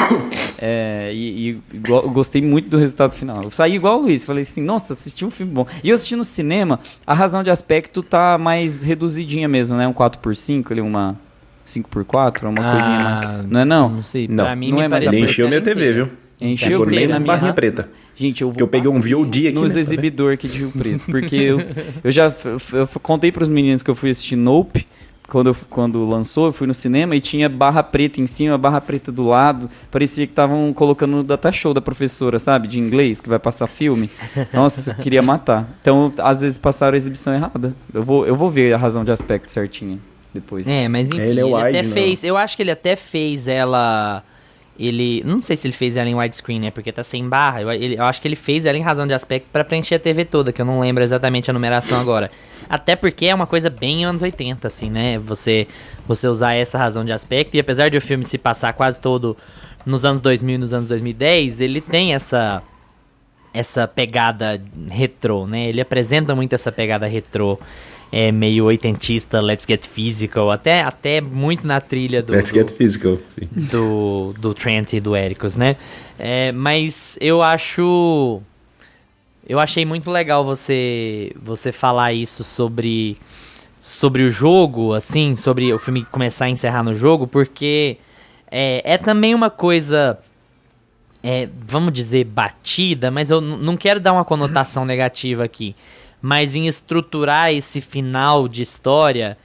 Eu gostei muito do resultado final. Eu saí igual o Luiz, falei assim, nossa, assisti um filme bom. E eu assisti no cinema, a razão de aspecto tá mais reduzidinha mesmo, né? Um 4x5, ali, uma 5x4, uma coisinha mais... Não é não? Não sei, Não, pra mim não me é mais pareceu Ele encheu minha que era TV, inteira. viu? Encheu Nem na na minha... barrinha preta. Gente, eu vou... Que eu peguei um VOD aqui, nos né? exibidor aqui de Rio Preto, porque eu já contei pros meninos que eu fui assistir Nope, quando lançou, eu fui no cinema e tinha barra preta em cima, barra preta do lado, parecia que estavam colocando no data show da professora, sabe, de inglês, que vai passar filme. Nossa, queria matar. Então, às vezes passaram a exibição errada. Eu vou ver a razão de aspecto certinha depois. Mas enfim, Ele é ele wide, até não. fez, eu acho que ele até fez ela... não sei se ele fez ela em widescreen, né? Porque tá sem barra. Eu acho que ele fez ela em razão de aspecto pra preencher a TV toda, que eu não lembro exatamente a numeração agora. Até porque é uma coisa bem anos 80, assim, né? Você usar essa razão de aspecto. E apesar de o filme se passar quase todo nos anos 2000 e nos anos 2010, ele tem essa pegada retrô, né? Ele apresenta muito essa pegada retrô. Meio oitentista, Let's Get Physical, até muito na trilha do... Let's Get Physical. Sim. Do Trent e do Ericus, né? Mas eu achei muito legal você falar isso sobre o jogo, assim, sobre o filme começar a encerrar no jogo, porque é também uma coisa, vamos dizer, batida, mas eu não quero dar uma conotação negativa aqui, mas em estruturar esse final de história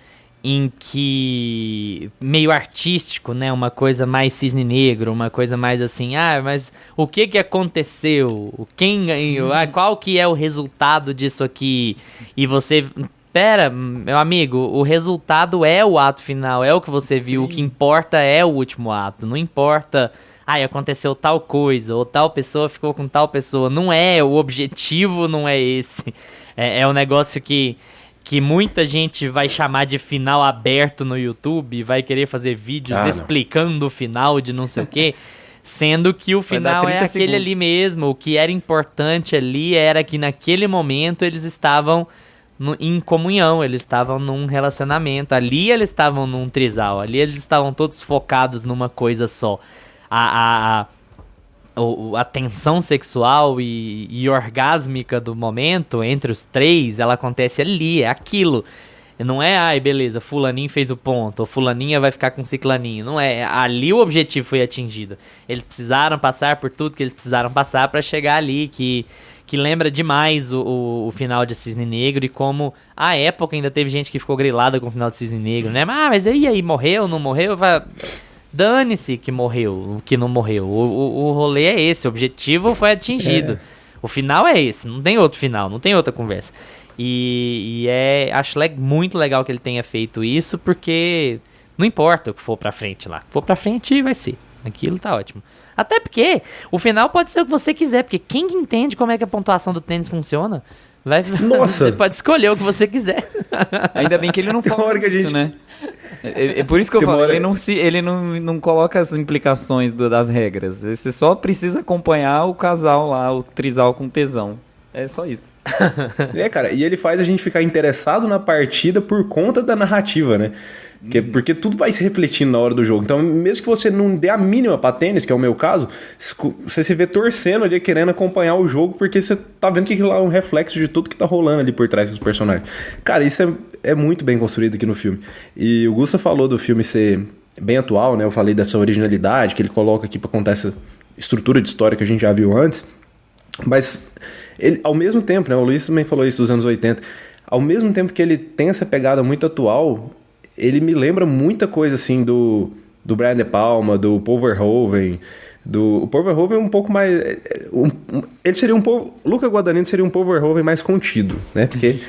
em que meio artístico, né, uma coisa mais cisne negro, uma coisa mais assim, mas o que aconteceu? Quem ganhou? Qual que é o resultado disso aqui? E você, pera, meu amigo, o resultado é o ato final, é o que você viu, sim. O que importa é o último ato, não importa, aconteceu tal coisa, ou tal pessoa ficou com tal pessoa, o objetivo não é esse. É um negócio que muita gente vai chamar de final aberto no YouTube, vai querer fazer vídeos explicando o final de não sei o quê, sendo que o final é aquele segundos. Ali mesmo. O que era importante ali era que naquele momento eles estavam em comunhão, eles estavam num relacionamento, ali eles estavam num trisal, ali eles estavam todos focados numa coisa só. A tensão sexual e orgásmica do momento entre os três, ela acontece ali, é aquilo. Não é, beleza, fulaninho fez o ponto, ou fulaninha vai ficar com ciclaninho. Não é, ali o objetivo foi atingido. Eles precisaram passar por tudo que eles precisaram passar pra chegar ali, que lembra demais o final de Cisne Negro, e como à época ainda teve gente que ficou grilada com o final de Cisne Negro, né? Mas aí, morreu, não morreu? Dane-se que morreu, que não morreu. O rolê é esse, o objetivo foi atingido. O final é esse, não tem outro final, não tem outra conversa. Acho muito legal que ele tenha feito isso, porque não importa o que for pra frente lá. O que for pra frente vai ser. Aquilo tá ótimo. Até porque o final pode ser o que você quiser, porque quem entende como é que a pontuação do tênis funciona, Nossa. Você pode escolher o que você quiser. Ainda bem que ele não fala isso, né? É por isso que eu falo, ele não coloca as implicações das regras. Você só precisa acompanhar o casal lá, o trisal com tesão. É só isso. Cara, e ele faz a gente ficar interessado na partida por conta da narrativa, né? Porque tudo vai se refletindo na hora do jogo. Então, mesmo que você não dê a mínima pra tênis, que é o meu caso, você se vê torcendo ali, querendo acompanhar o jogo, porque você tá vendo que aquilo lá é um reflexo de tudo que tá rolando ali por trás dos personagens. Cara, isso é muito bem construído aqui no filme. E o Gusta falou do filme ser bem atual, né? Eu falei dessa originalidade que ele coloca aqui pra contar essa estrutura de história que a gente já viu antes. Mas, ele, ao mesmo tempo, né? O Luiz também falou isso dos anos 80. Ao mesmo tempo que ele tem essa pegada muito atual, ele me lembra muita coisa assim do Brian De Palma, do Paul Verhoeven. O Paul Verhoeven é um pouco mais... ele seria um pouco... Luca Guadagnino seria um Paul Verhoeven mais contido, né? Porque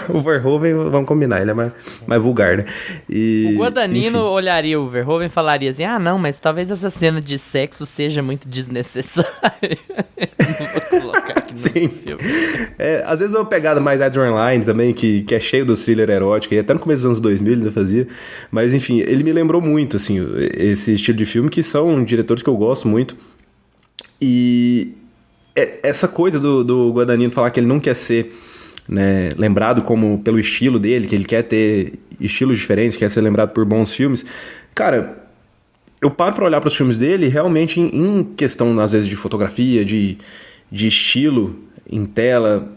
o Verhoeven, vamos combinar, ele é mais vulgar, né? O Guadagnino olharia o Verhoeven e falaria assim, não, mas talvez essa cena de sexo seja muito desnecessária. Não vou colocar aqui no filme. Às vezes é uma pegada mais Adrenaline Line também, que é cheio do thriller erótico, e até no começo dos anos 2000 ele ainda fazia. Mas enfim, ele me lembrou muito, assim, esse estilo de filme, que são diretores que eu gosto muito. E essa coisa do Guadagnino falar que ele não quer ser né, lembrado como pelo estilo dele, que ele quer ter estilos diferentes, quer ser lembrado por bons filmes. Cara, eu paro pra olhar pros filmes dele realmente em questão, às vezes, de fotografia, de estilo em tela.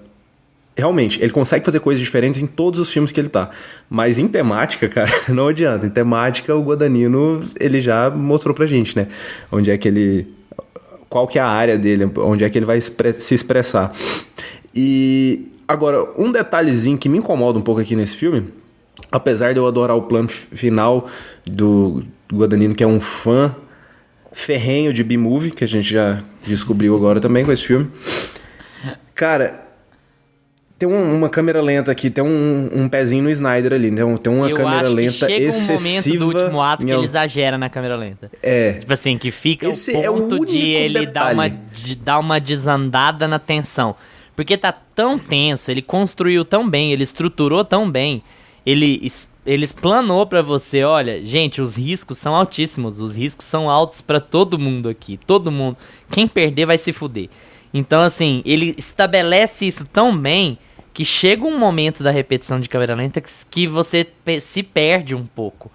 Realmente, ele consegue fazer coisas diferentes em todos os filmes que ele tá. Mas em temática, cara, não adianta. Em temática, o Guadagnino, ele já mostrou pra gente, né? Onde é que ele... Qual que é a área dele, onde é que ele vai se expressar. E agora, um detalhezinho que me incomoda um pouco aqui nesse filme, apesar de eu adorar o plano final do Guadagnino, que é um fã ferrenho de B-Movie, que a gente já descobriu agora também com esse filme. Cara, tem uma câmera lenta aqui, tem um pezinho no Snyder ali, então tem uma câmera lenta excessiva. Chega um momento do último ato que ele exagera na câmera lenta. Tipo assim, que fica Esse o é o ponto de único ele detalhe. dar uma desandada na tensão. Porque tá tão tenso, ele construiu tão bem, ele estruturou tão bem, ele explanou pra você, olha, gente, os riscos são altíssimos, os riscos são altos pra todo mundo aqui, todo mundo. Quem perder vai se fuder. Então, assim, ele estabelece isso tão bem que chega um momento da repetição de câmera lenta que você se perde um pouco.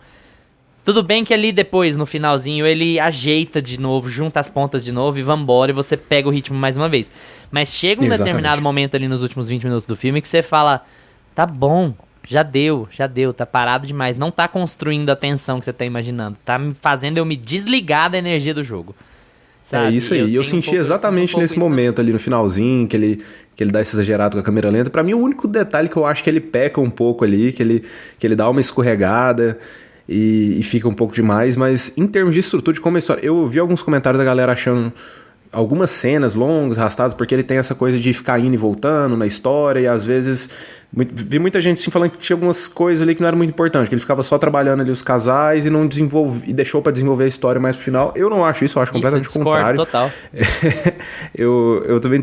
Tudo bem que ali depois, no finalzinho, ele ajeita de novo, junta as pontas de novo e vambora, e você pega o ritmo mais uma vez. Mas chega um determinado momento ali nos últimos 20 minutos do filme que você fala, tá bom, já deu, tá parado demais, não tá construindo a tensão que você tá imaginando, tá fazendo eu me desligar da energia do jogo. Sabe? É isso aí, eu senti exatamente nesse momento ali no finalzinho, que ele dá esse exagerado com a câmera lenta. Pra mim, o único detalhe que eu acho que ele peca um pouco ali, que ele dá uma escorregada e fica um pouco demais, mas em termos de estrutura, de como a história... Eu vi alguns comentários da galera achando algumas cenas longas, arrastadas, porque ele tem essa coisa de ficar indo e voltando na história, e às vezes... Vi muita gente assim, falando que tinha algumas coisas ali que não eram muito importantes, que ele ficava só trabalhando ali os casais e não e deixou pra desenvolver a história mais pro final. Eu não acho isso, eu acho completamente o contrário. Total. Eu também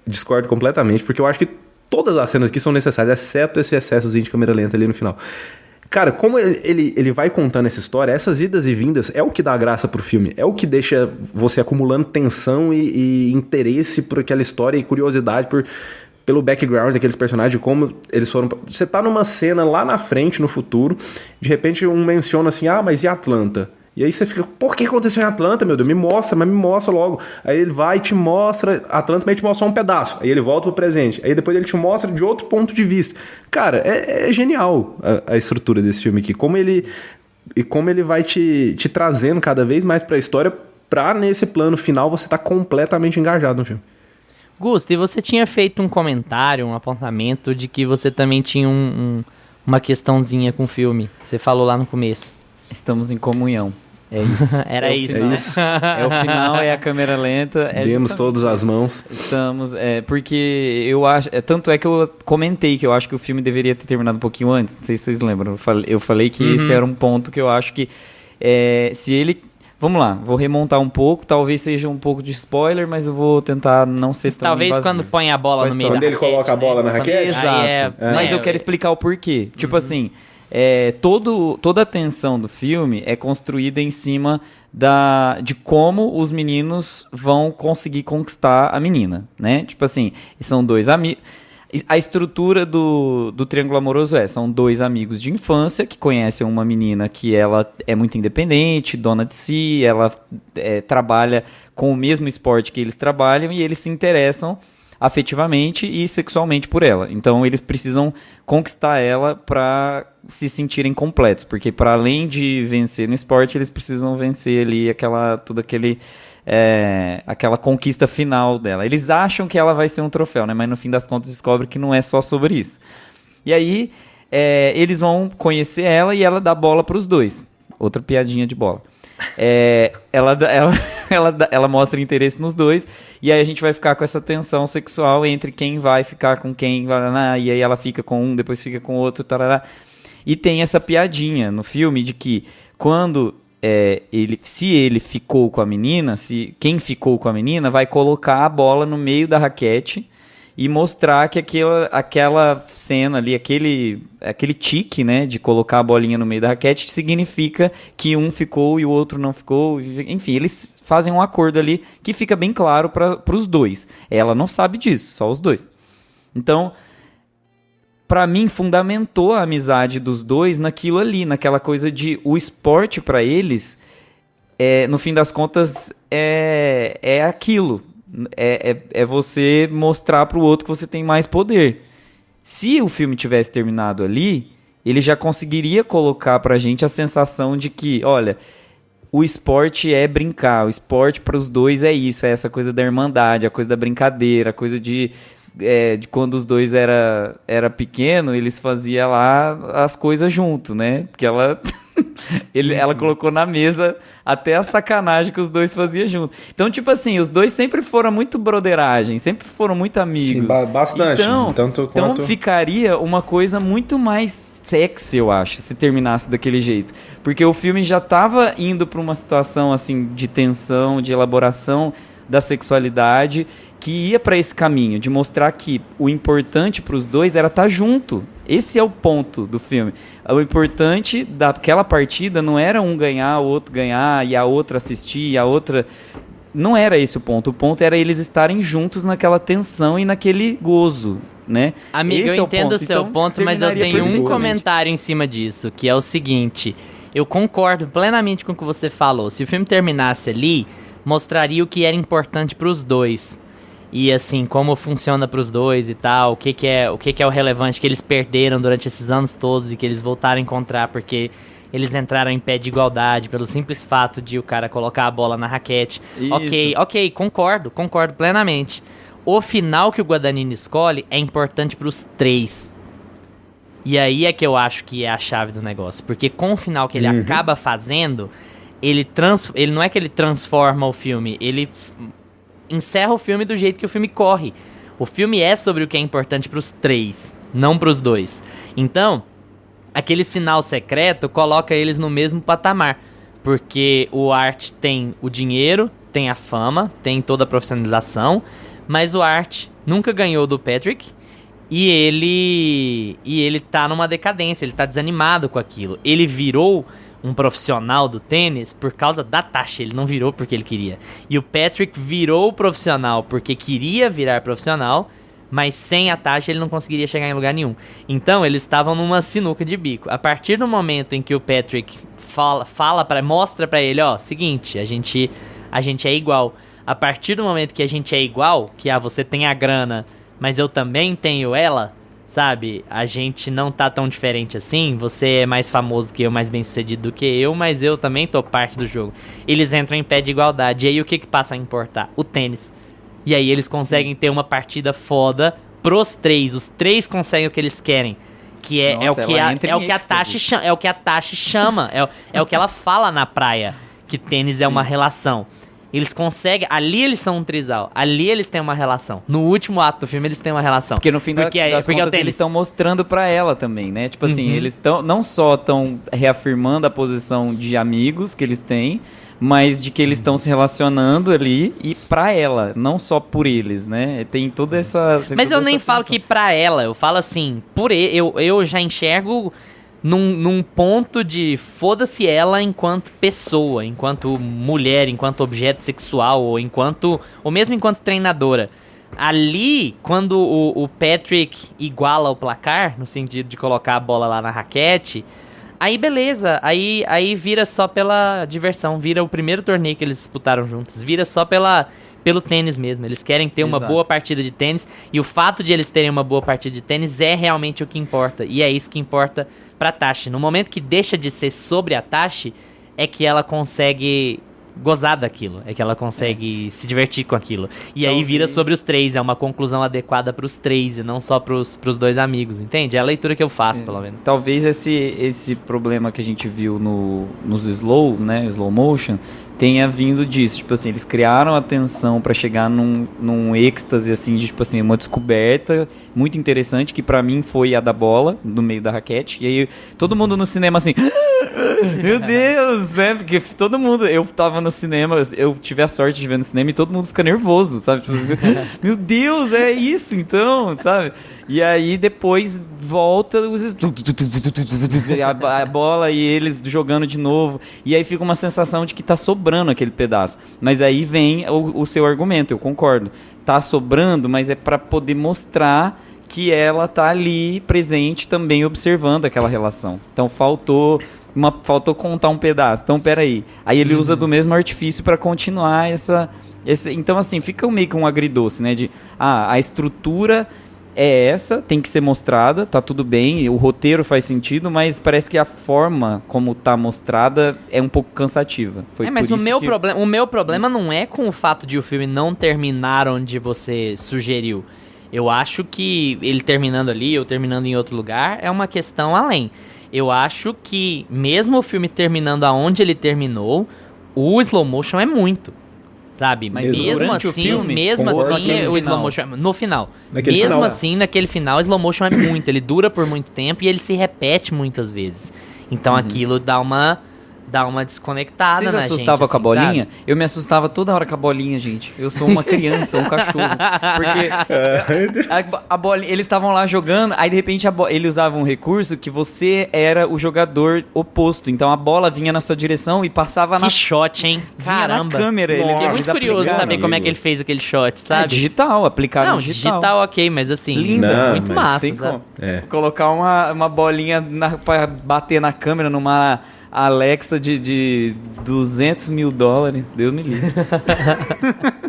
discordo completamente, porque eu acho que todas as cenas aqui são necessárias, exceto esse excesso de câmera lenta ali no final. Cara, como ele vai contando essa história, essas idas e vindas é o que dá graça pro filme. É o que deixa você acumulando tensão e interesse por aquela história e curiosidade pelo background daqueles personagens, de como eles foram... Você tá numa cena lá na frente, no futuro, de repente um menciona assim, mas e Atlanta? E aí você fica, por que aconteceu em Atlanta, meu Deus? Me mostra logo. Aí ele vai e te mostra Atlanta, mas te mostra só um pedaço. Aí ele volta pro presente. Aí depois ele te mostra de outro ponto de vista. Cara, é genial a estrutura desse filme aqui. Como ele vai te trazendo cada vez mais pra história, pra nesse plano final você tá completamente engajado no filme. Gusto, e você tinha feito um comentário, um apontamento de que você também tinha uma questãozinha com o filme. Você falou lá no começo. Estamos em comunhão. É isso. Era isso, né? É o final, é a câmera lenta. Demos todas as mãos. Estamos, porque eu acho... tanto é que eu comentei que eu acho que o filme deveria ter terminado um pouquinho antes. Não sei se vocês lembram. Eu falei que esse era um ponto que eu acho que... se ele... Vamos lá, vou remontar um pouco. Talvez seja um pouco de spoiler, mas eu vou tentar não ser tão talvez invasivo. Quando põe a bola no meio da raquete. Quando ele coloca a bola na raquete? Exato. Mas eu quero explicar o porquê. Tipo assim... toda a tensão do filme é construída em cima de como os meninos vão conseguir conquistar a menina, né? Tipo assim, são dois amigos. A estrutura do Triângulo Amoroso são dois amigos de infância que conhecem uma menina que ela é muito independente, dona de si, ela trabalha com o mesmo esporte que eles trabalham e eles se interessam afetivamente e sexualmente por ela. Então eles precisam conquistar ela para se sentirem completos, porque para além de vencer no esporte, eles precisam vencer ali aquela conquista final dela. Eles acham que ela vai ser um troféu, né? Mas no fim das contas descobre que não é só sobre isso. E aí eles vão conhecer ela e ela dá bola para os dois. Outra piadinha de bola. Ela mostra interesse nos dois e aí a gente vai ficar com essa tensão sexual entre quem vai ficar com quem, e aí ela fica com um, depois fica com o outro, tarará. E tem essa piadinha no filme de que quando se ele ficou com a menina, quem ficou com a menina vai colocar a bola no meio da raquete e mostrar que aquela cena ali, aquele tique, né, de colocar a bolinha no meio da raquete significa que um ficou e o outro não ficou. Enfim, eles fazem um acordo ali que fica bem claro para os dois. Ela não sabe disso, só os dois. Então, pra mim, fundamentou a amizade dos dois naquilo ali, naquela coisa de o esporte pra eles, no fim das contas, é aquilo. É você mostrar pro outro que você tem mais poder. Se o filme tivesse terminado ali, ele já conseguiria colocar pra gente a sensação de que, olha, o esporte é brincar, o esporte para os dois é isso, é essa coisa da irmandade, a coisa da brincadeira, a coisa de quando os dois era pequeno, eles faziam lá as coisas junto, né? Porque ela colocou na mesa até a sacanagem que os dois faziam junto. Então, tipo assim, os dois sempre foram muito broderagem, sempre foram muito amigos. Sim, bastante. Então ficaria uma coisa muito mais sexy, eu acho, se terminasse daquele jeito. Porque o filme já estava indo para uma situação assim de tensão, de elaboração da sexualidade, que ia para esse caminho, de mostrar que o importante para os dois era estar junto. Esse é o ponto do filme. O importante daquela partida não era um ganhar, o outro ganhar, e a outra assistir, e a outra... Não era esse o ponto. O ponto era eles estarem juntos naquela tensão e naquele gozo, né? Amigo, esse eu entendo o seu ponto, mas eu tenho um comentário em cima disso, que é o seguinte. Eu concordo plenamente com o que você falou. Se o filme terminasse ali, mostraria o que era importante para os dois. E assim, como funciona pros dois e tal, o que é o relevante que eles perderam durante esses anos todos e que eles voltaram a encontrar porque eles entraram em pé de igualdade pelo simples fato de o cara colocar a bola na raquete. Isso. Ok, concordo plenamente. O final que o Guadagnino escolhe é importante pros três. E aí é que eu acho que é a chave do negócio, porque com o final que ele acaba fazendo, ele não é que ele transforma o filme, ele encerra o filme do jeito que o filme corre. O filme é sobre o que é importante pros três, não pros dois. Então, aquele sinal secreto coloca eles no mesmo patamar. Porque o Art tem o dinheiro, tem a fama, tem toda a profissionalização, mas o Art nunca ganhou do Patrick e ele tá numa decadência, ele tá desanimado com aquilo. Ele virou um profissional do tênis por causa da Tasha, ele não virou porque ele queria. E o Patrick virou profissional porque queria virar profissional, mas sem a Tasha ele não conseguiria chegar em lugar nenhum. Então eles estavam numa sinuca de bico. A partir do momento em que o Patrick mostra pra ele, ó, seguinte, a gente é igual. A partir do momento que a gente é igual, que você tem a grana, mas eu também tenho ela, sabe? A gente não tá tão diferente assim. Você é mais famoso do que eu, mais bem sucedido do que eu, mas eu também tô parte do jogo. Eles entram em pé de igualdade. E aí o que passa a importar? O tênis. E aí eles conseguem ter uma partida foda pros três. Os três conseguem o que eles querem. Que é o que a Tasha chama. É o que ela fala na praia. Que tênis é uma relação. Eles conseguem... Ali eles são um trisal. Ali eles têm uma relação. No último ato do filme eles têm uma relação. Porque no fim das contas eles estão mostrando pra ela também, né? Tipo assim, eles não só estão reafirmando a posição de amigos que eles têm, mas de que eles estão se relacionando ali e pra ela, não só por eles, né? Tem toda essa... Mas eu nem falo que pra ela, eu falo assim, eu já enxergo... Num ponto de foda-se ela enquanto pessoa, enquanto mulher, enquanto objeto sexual, ou mesmo enquanto treinadora. Ali, quando o Patrick iguala o placar, no sentido de colocar a bola lá na raquete, aí beleza, aí vira só pela diversão, vira o primeiro torneio que eles disputaram juntos, vira só pelo tênis mesmo. Eles querem ter uma boa partida de tênis, e o fato de eles terem uma boa partida de tênis é realmente o que importa, e é isso que importa pra Tashi. No momento que deixa de ser sobre a Tashi, é que ela consegue gozar daquilo, é que ela consegue se divertir com aquilo. E aí vira sobre os três, é uma conclusão adequada pros três, e não só pros dois amigos, entende? É a leitura que eu faço, pelo menos. Talvez esse problema que a gente viu nos slow motion, tenha vindo disso, tipo assim, eles criaram a tensão pra chegar num êxtase, assim, de, tipo assim, uma descoberta muito interessante, que pra mim foi a da bola, no meio da raquete, e aí todo mundo no cinema, assim, meu Deus, né, porque todo mundo, eu tava no cinema, eu tive a sorte de ver no cinema e todo mundo fica nervoso, sabe, tipo, meu Deus, é isso então, sabe, e aí depois volta a bola e eles jogando de novo, e aí fica uma sensação de que tá sobrando aquele pedaço. Mas aí vem o seu argumento, eu concordo. Tá sobrando, mas é pra poder mostrar que ela tá ali presente também observando aquela relação. Então faltou contar um pedaço. Então, peraí. Aí ele usa do mesmo artifício para continuar então, assim, fica meio que um agridoce, né? A estrutura é essa, tem que ser mostrada, tá tudo bem, o roteiro faz sentido, mas parece que a forma como tá mostrada é um pouco cansativa. Mas o meu problema não é com o fato de o filme não terminar onde você sugeriu. Eu acho que ele terminando ali ou terminando em outro lugar é uma questão além. Eu acho que mesmo o filme terminando aonde ele terminou, o slow motion é muito. Sabe? Mas mesmo assim, o slow motion no final. Naquele final, o slow motion é muito. Ele dura por muito tempo e ele se repete muitas vezes. Então aquilo dá uma desconectada na gente. Vocês assustavam com a bolinha? Sabe? Eu me assustava toda hora com a bolinha, gente. Eu sou uma criança, um cachorro. Porque a bolinha, eles estavam lá jogando, aí de repente ele usava um recurso que você era o jogador oposto. Então a bola vinha na sua direção e passava Que shot, hein? Caramba. Na câmera. Fiquei muito curioso de saber como é que ele fez aquele shot, sabe? Digital, aplicado não, digital. Digital, ok, mas assim, linda, muito massa, sabe? Colocar uma bolinha pra bater na câmera numa Alexa de $200 mil, Deus me livre.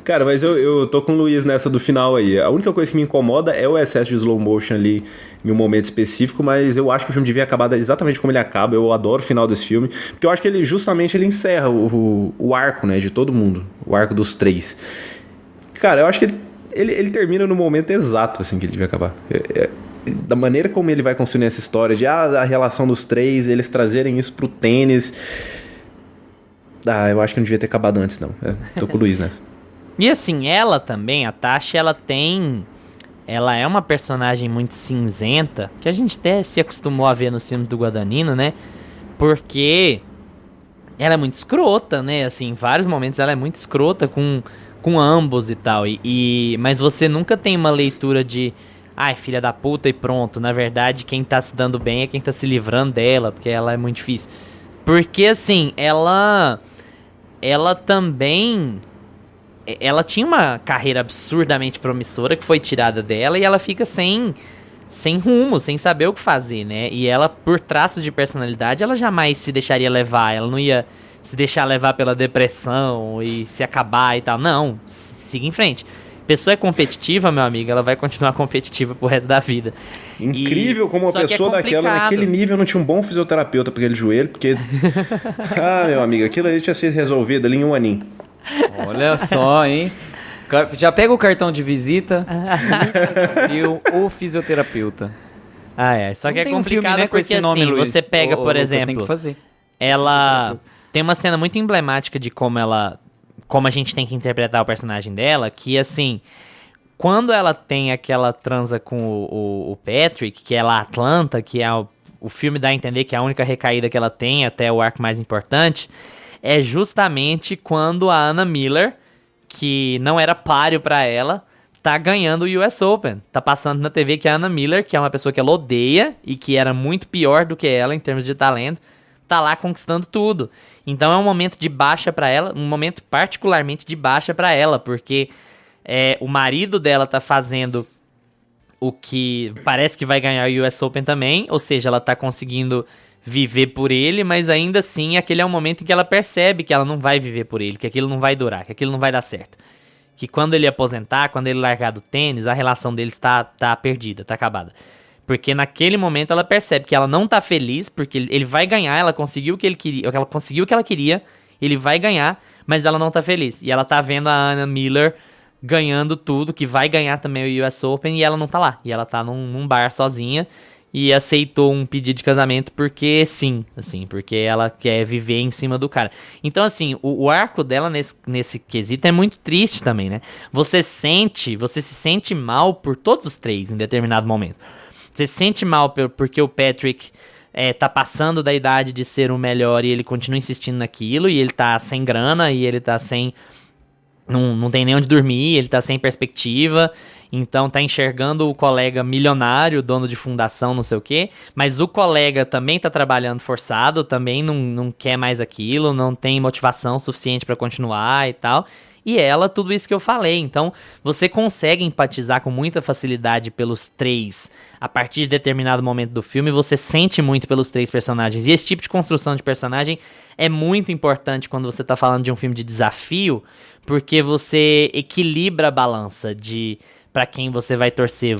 Cara, mas eu tô com o Luiz nessa do final aí. A única coisa que me incomoda é o excesso de slow motion ali em um momento específico, mas eu acho que o filme devia acabar exatamente como ele acaba. Eu adoro o final desse filme, porque eu acho que ele justamente encerra o arco, né, de todo mundo, o arco dos três. Cara, eu acho que ele termina no momento exato, assim, que ele devia acabar. Da maneira como ele vai construir essa história de a relação dos três, eles trazerem isso pro tênis. Eu acho que não devia ter acabado antes, não. Tô com o Luiz nessa. E assim, ela também, a Tasha, ela é uma personagem muito cinzenta, que a gente até se acostumou a ver nos filmes do Guadagnino, né? Porque ela é muito escrota, né? Assim, em vários momentos ela é muito escrota com ambos e tal. Mas você nunca tem uma leitura de ai, filha da puta e pronto. Na verdade, quem tá se dando bem é quem tá se livrando dela, porque ela é muito difícil. Porque, assim, ela também... Ela tinha uma carreira absurdamente promissora que foi tirada dela e ela fica sem rumo, sem saber o que fazer, né? E ela, por traços de personalidade, ela jamais se deixaria levar. Ela não ia se deixar levar pela depressão e se acabar e tal. Não, siga em frente. Pessoa é competitiva, meu amigo, ela vai continuar competitiva pro resto da vida. Incrível como uma pessoa daquela, naquele nível, não tinha um bom fisioterapeuta pra aquele joelho, porque... meu amigo, aquilo ali tinha sido resolvido ali em um aninho. Olha só, hein? Já pega o cartão de visita e o fisioterapeuta. Só que é complicado, né, porque assim, você pega, por exemplo, ela tem uma cena muito emblemática de como a gente tem que interpretar o personagem dela, que assim, quando ela tem aquela transa com o Patrick, que é lá Atlanta, que é o filme dá a entender que é a única recaída que ela tem, até o arco mais importante, é justamente quando a Anna Miller, que não era páreo pra ela, tá ganhando o US Open. Tá passando na TV que a Anna Miller, que é uma pessoa que ela odeia e que era muito pior do que ela em termos de talento, tá lá conquistando tudo. Então é um momento de baixa pra ela, um momento particularmente de baixa pra ela, porque o marido dela tá fazendo o que parece que vai ganhar o US Open também, ou seja, ela tá conseguindo viver por ele, mas ainda assim aquele é um momento em que ela percebe que ela não vai viver por ele, que aquilo não vai durar, que aquilo não vai dar certo. Que quando ele aposentar, quando ele largar do tênis, a relação deles tá perdida, tá acabada. Porque naquele momento ela percebe que ela não tá feliz, porque ele vai ganhar, ela conseguiu o que ele queria, ela conseguiu o que ela queria, ele vai ganhar, mas ela não tá feliz. E ela tá vendo a Anna Miller ganhando tudo, que vai ganhar também o US Open, e ela não tá lá. E ela tá num bar sozinha e aceitou um pedido de casamento porque sim, assim, porque ela quer viver em cima do cara. Então, assim, o arco dela nesse quesito é muito triste também, né? Você se sente mal por todos os três em determinado momento. Você se sente mal porque o Patrick tá passando da idade de ser o melhor e ele continua insistindo naquilo, e ele tá sem grana, e ele tá sem não tem nem onde dormir, ele tá sem perspectiva, então tá enxergando o colega milionário, dono de fundação, não sei o quê, mas o colega também tá trabalhando forçado, também não quer mais aquilo, não tem motivação suficiente pra continuar e tal. E ela, tudo isso que eu falei. Então, você consegue empatizar com muita facilidade pelos três. A partir de determinado momento do filme, você sente muito pelos três personagens. E esse tipo de construção de personagem é muito importante quando você tá falando de um filme de desafio, porque você equilibra a balança de pra quem você vai torcer.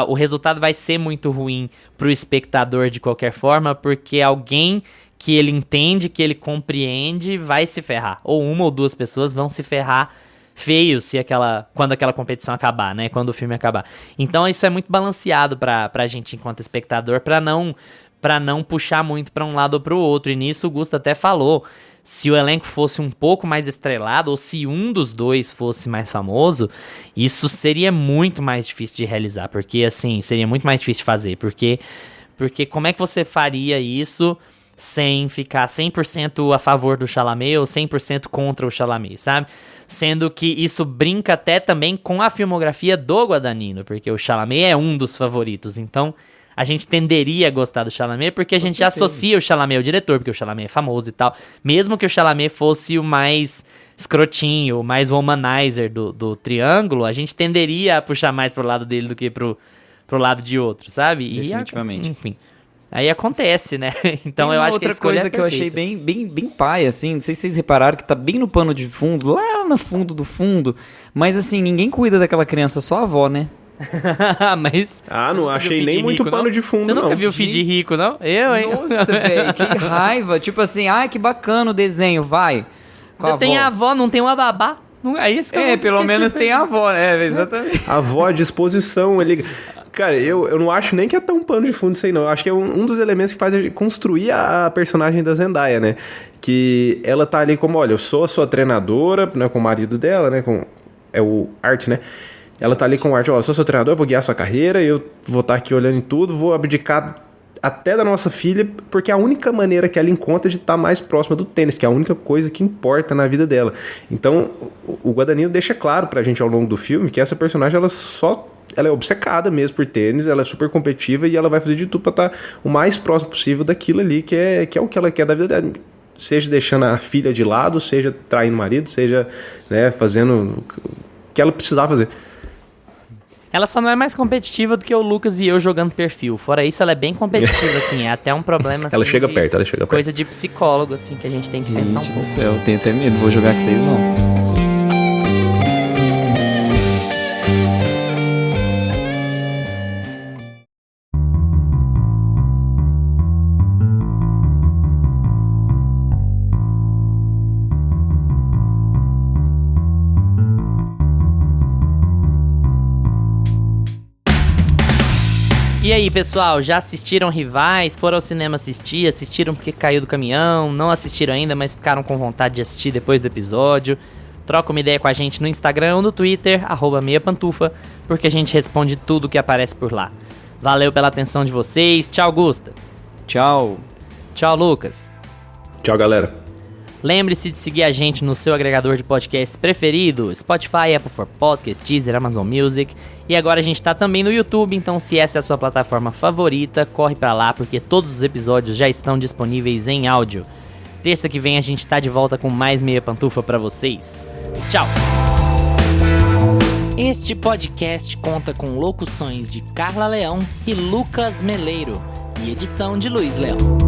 O resultado vai ser muito ruim pro espectador de qualquer forma, porque alguém que ele entende, que ele compreende, vai se ferrar. Ou uma ou duas pessoas vão se ferrar feio quando aquela competição acabar, né? Quando o filme acabar. Então isso é muito balanceado pra gente enquanto espectador, pra não puxar muito pra um lado ou pro outro. E nisso o Gusto até falou, se o elenco fosse um pouco mais estrelado, ou se um dos dois fosse mais famoso, isso seria muito mais difícil de realizar, porque assim, seria muito mais difícil de fazer, porque como é que você faria isso sem ficar 100% a favor do Chalamet ou 100% contra o Chalamet, sabe? Sendo que isso brinca até também com a filmografia do Guadagnino, porque o Chalamet é um dos favoritos, então a gente tenderia a gostar do Chalamet porque a gente associa o Chalamet ao diretor, porque o Chalamet é famoso e tal, mesmo que o Chalamet fosse o mais escrotinho, o mais womanizer do triângulo, a gente tenderia a puxar mais pro lado dele do que pro lado de outro, sabe? Definitivamente. Enfim. Aí acontece, né? Então eu acho que a outra escolha coisa é que eu achei bem pai, assim, não sei se vocês repararam que tá bem no pano de fundo, lá no fundo do fundo, mas assim, ninguém cuida daquela criança, só a avó, né? Mas... não achei nem muito rico, pano não? de fundo, Você nunca não. viu o feed rico, não? Eu, hein? Nossa, velho, que raiva. Tipo assim, que bacana o desenho, vai. Tem a avó, não tem uma babá. É isso que eu pelo menos tem a avó, né? Exatamente. A avó à disposição, ele... Cara, eu não acho nem que é tão pano de fundo isso aí, não. Eu acho que é um dos elementos que faz a gente construir a personagem da Zendaya, né? Que ela tá ali como, olha, eu sou a sua treinadora, né, com o marido dela, né? É o Art, né? Ela tá ali com o Art, eu sou seu treinador, eu vou guiar a sua carreira, eu vou estar aqui olhando em tudo, vou abdicar até da nossa filha, porque é a única maneira que ela encontra de estar mais próxima do tênis, que é a única coisa que importa na vida dela. Então, o Guadagnino deixa claro pra gente ao longo do filme que essa personagem, ela é obcecada mesmo por tênis, ela é super competitiva e ela vai fazer de tudo pra estar o mais próximo possível daquilo ali, que é o que ela quer da vida dela. Seja deixando a filha de lado, seja traindo o marido, seja, né, fazendo o que ela precisava fazer. Ela só não é mais competitiva do que o Lucas e eu jogando perfil. Fora isso, ela é bem competitiva, assim. É até um problema, assim, ela chega perto. Coisa de psicólogo, assim, que a gente tem que pensar um pouco. Gente do céu, eu tenho até medo, vou jogar com vocês não. E aí, pessoal, já assistiram Rivais? Foram ao cinema assistir? Assistiram porque caiu do caminhão? Não assistiram ainda, mas ficaram com vontade de assistir depois do episódio? Troca uma ideia com a gente no Instagram ou no Twitter, @meiapantufa, porque a gente responde tudo que aparece por lá. Valeu pela atenção de vocês. Tchau, Gusta. Tchau. Tchau, Lucas. Tchau, galera. Lembre-se de seguir a gente no seu agregador de podcasts preferido, Spotify, Apple for Podcasts, Deezer, Amazon Music. E agora a gente tá também no YouTube, então se essa é a sua plataforma favorita, corre pra lá porque todos os episódios já estão disponíveis em áudio. Terça que vem a gente tá de volta com mais Meia Pantufa pra vocês. Tchau! Este podcast conta com locuções de Carla Leão e Lucas Meleiro e edição de Luiz Leão.